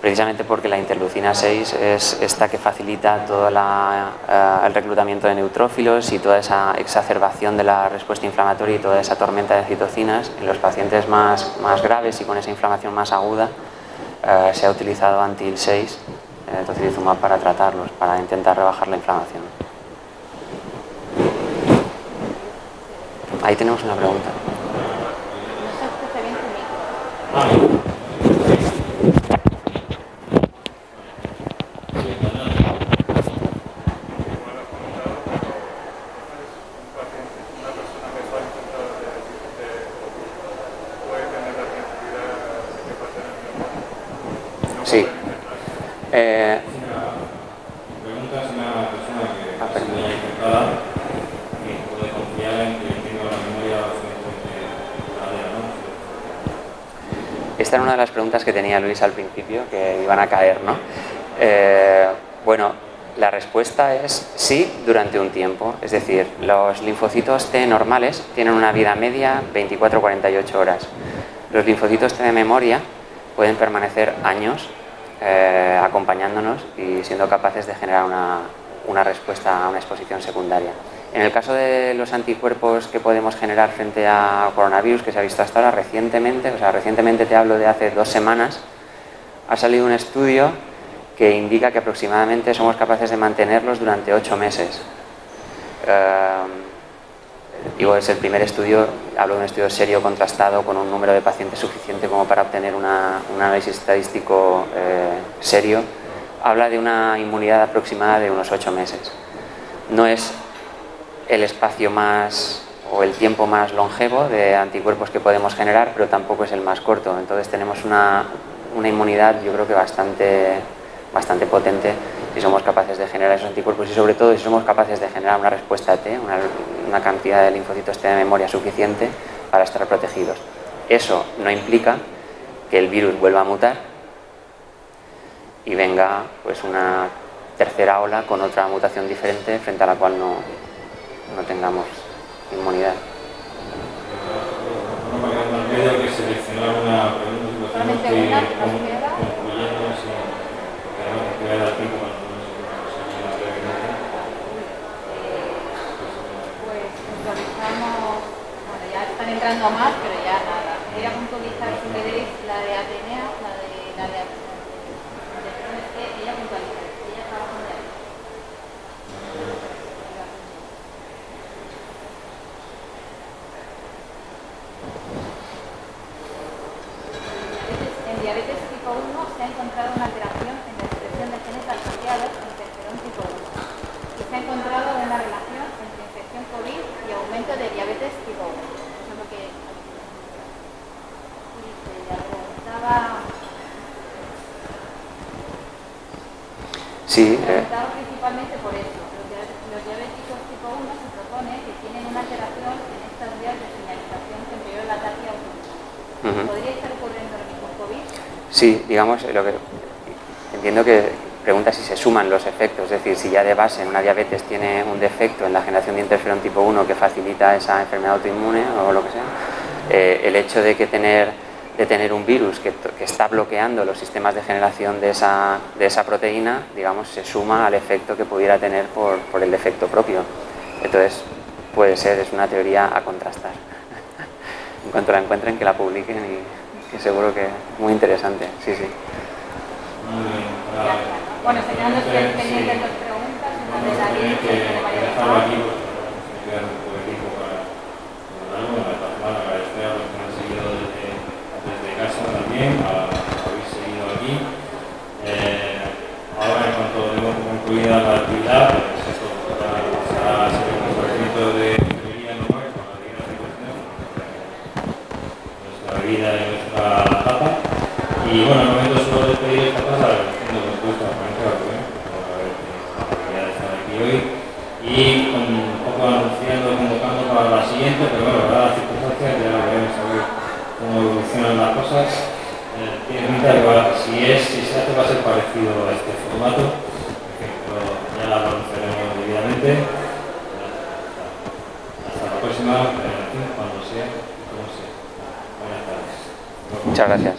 S2: precisamente porque la interleucina 6 es esta que facilita todo el reclutamiento de neutrófilos y toda esa exacerbación de la respuesta inflamatoria y toda esa tormenta de citocinas. En los pacientes más graves y con esa inflamación más aguda se ha utilizado anti-IL-6, tocilizumab, para tratarlos, para intentar rebajar la inflamación. Ahí tenemos una pregunta. Sí.
S3: Pregunta si una persona que ha sido ya infectada puede confiar en que tenga la memoria suficientemente duradera, ¿no?
S2: Esta era una de las preguntas que tenía Luis al principio, que iban a caer, ¿no? Bueno, la respuesta es sí durante un tiempo. Es decir, los linfocitos T normales tienen una vida media 24-48 horas. Los linfocitos T de memoria pueden permanecer años acompañándonos y siendo capaces de generar una respuesta a una exposición secundaria. En el caso de los anticuerpos que podemos generar frente a coronavirus, que se ha visto hasta ahora recientemente, recientemente te hablo de hace 2 semanas, ha salido un estudio que indica que aproximadamente somos capaces de mantenerlos durante 8 meses. Es el primer estudio, hablo de un estudio serio, contrastado, con un número de pacientes suficiente como para obtener un análisis estadístico serio. Habla de una inmunidad aproximada de unos 8 meses. No es el espacio más o el tiempo más longevo de anticuerpos que podemos generar, pero tampoco es el más corto. Entonces tenemos una inmunidad, yo creo que bastante potente, si somos capaces de generar esos anticuerpos y sobre todo si somos capaces de generar una respuesta T, una cantidad de linfocitos T de memoria suficiente para estar protegidos. Eso no implica que el virus vuelva a mutar y venga pues una tercera ola con otra mutación diferente frente a la cual no tengamos inmunidad.
S3: Hay que seleccionar una pregunta concluyendo porque además dar tiempo para
S4: pues visualizamos, bueno, ya están entrando más, pero ya nada. Quería puntualizar, si queréis, la de Atenea, la de ella puntualiza, ella trabaja de ahí. En diabetes tipo 1 se ha encontrado una alteración en la expresión de genes asociados a interferón tipo 1 y se ha encontrado una relación entre infección COVID y aumento de diabetes tipo 1. Eso es lo que se preguntaba.
S2: Sí.
S4: Principalmente por eso. Los diabéticos tipo 1 se propone que tienen una alteración en estas vías de señalización que empeoró la ataxia autoinmune. ¿Podría estar ocurriendo lo mismo con COVID?
S2: Sí, digamos, lo que entiendo que pregunta si se suman los efectos, es decir, si ya de base en una diabetes tiene un defecto en la generación de interferón tipo 1 que facilita esa enfermedad autoinmune o lo que sea, el hecho de tener un virus que está bloqueando los sistemas de generación de esa proteína, digamos, se suma al efecto que pudiera tener por el defecto propio. Entonces, puede ser, es una teoría a contrastar. En cuanto la encuentren, que la publiquen y que seguro que es muy interesante. Sí, sí.
S3: muy bien.
S4: Bueno, señalando pendientes dos preguntas, una de la ley
S3: que dejarlo aquí, me queda un poco de tiempo para algo. Agradecer a los que han seguido desde casa también, habéis seguido aquí. Ahora, en cuanto demos concluida la actividad, pues esto será el comportamiento de bebida normal con la situación, nuestra bebida y nuestra tapa. Y bueno, al momento solo despedir esta tasa, agradeciendo por supuesto a Franca por haber tenido la oportunidad de estar aquí hoy y un poco anunciando, convocando para la siguiente, pero bueno, dadas las circunstancias ya veremos a ver cómo evolucionan las cosas. Tiene pinta de que si se hace va a ser parecido a este formato, pero ya lo anunciaremos debidamente. Hasta la próxima, cuando sea y como sea. Buenas tardes.
S2: Muchas gracias.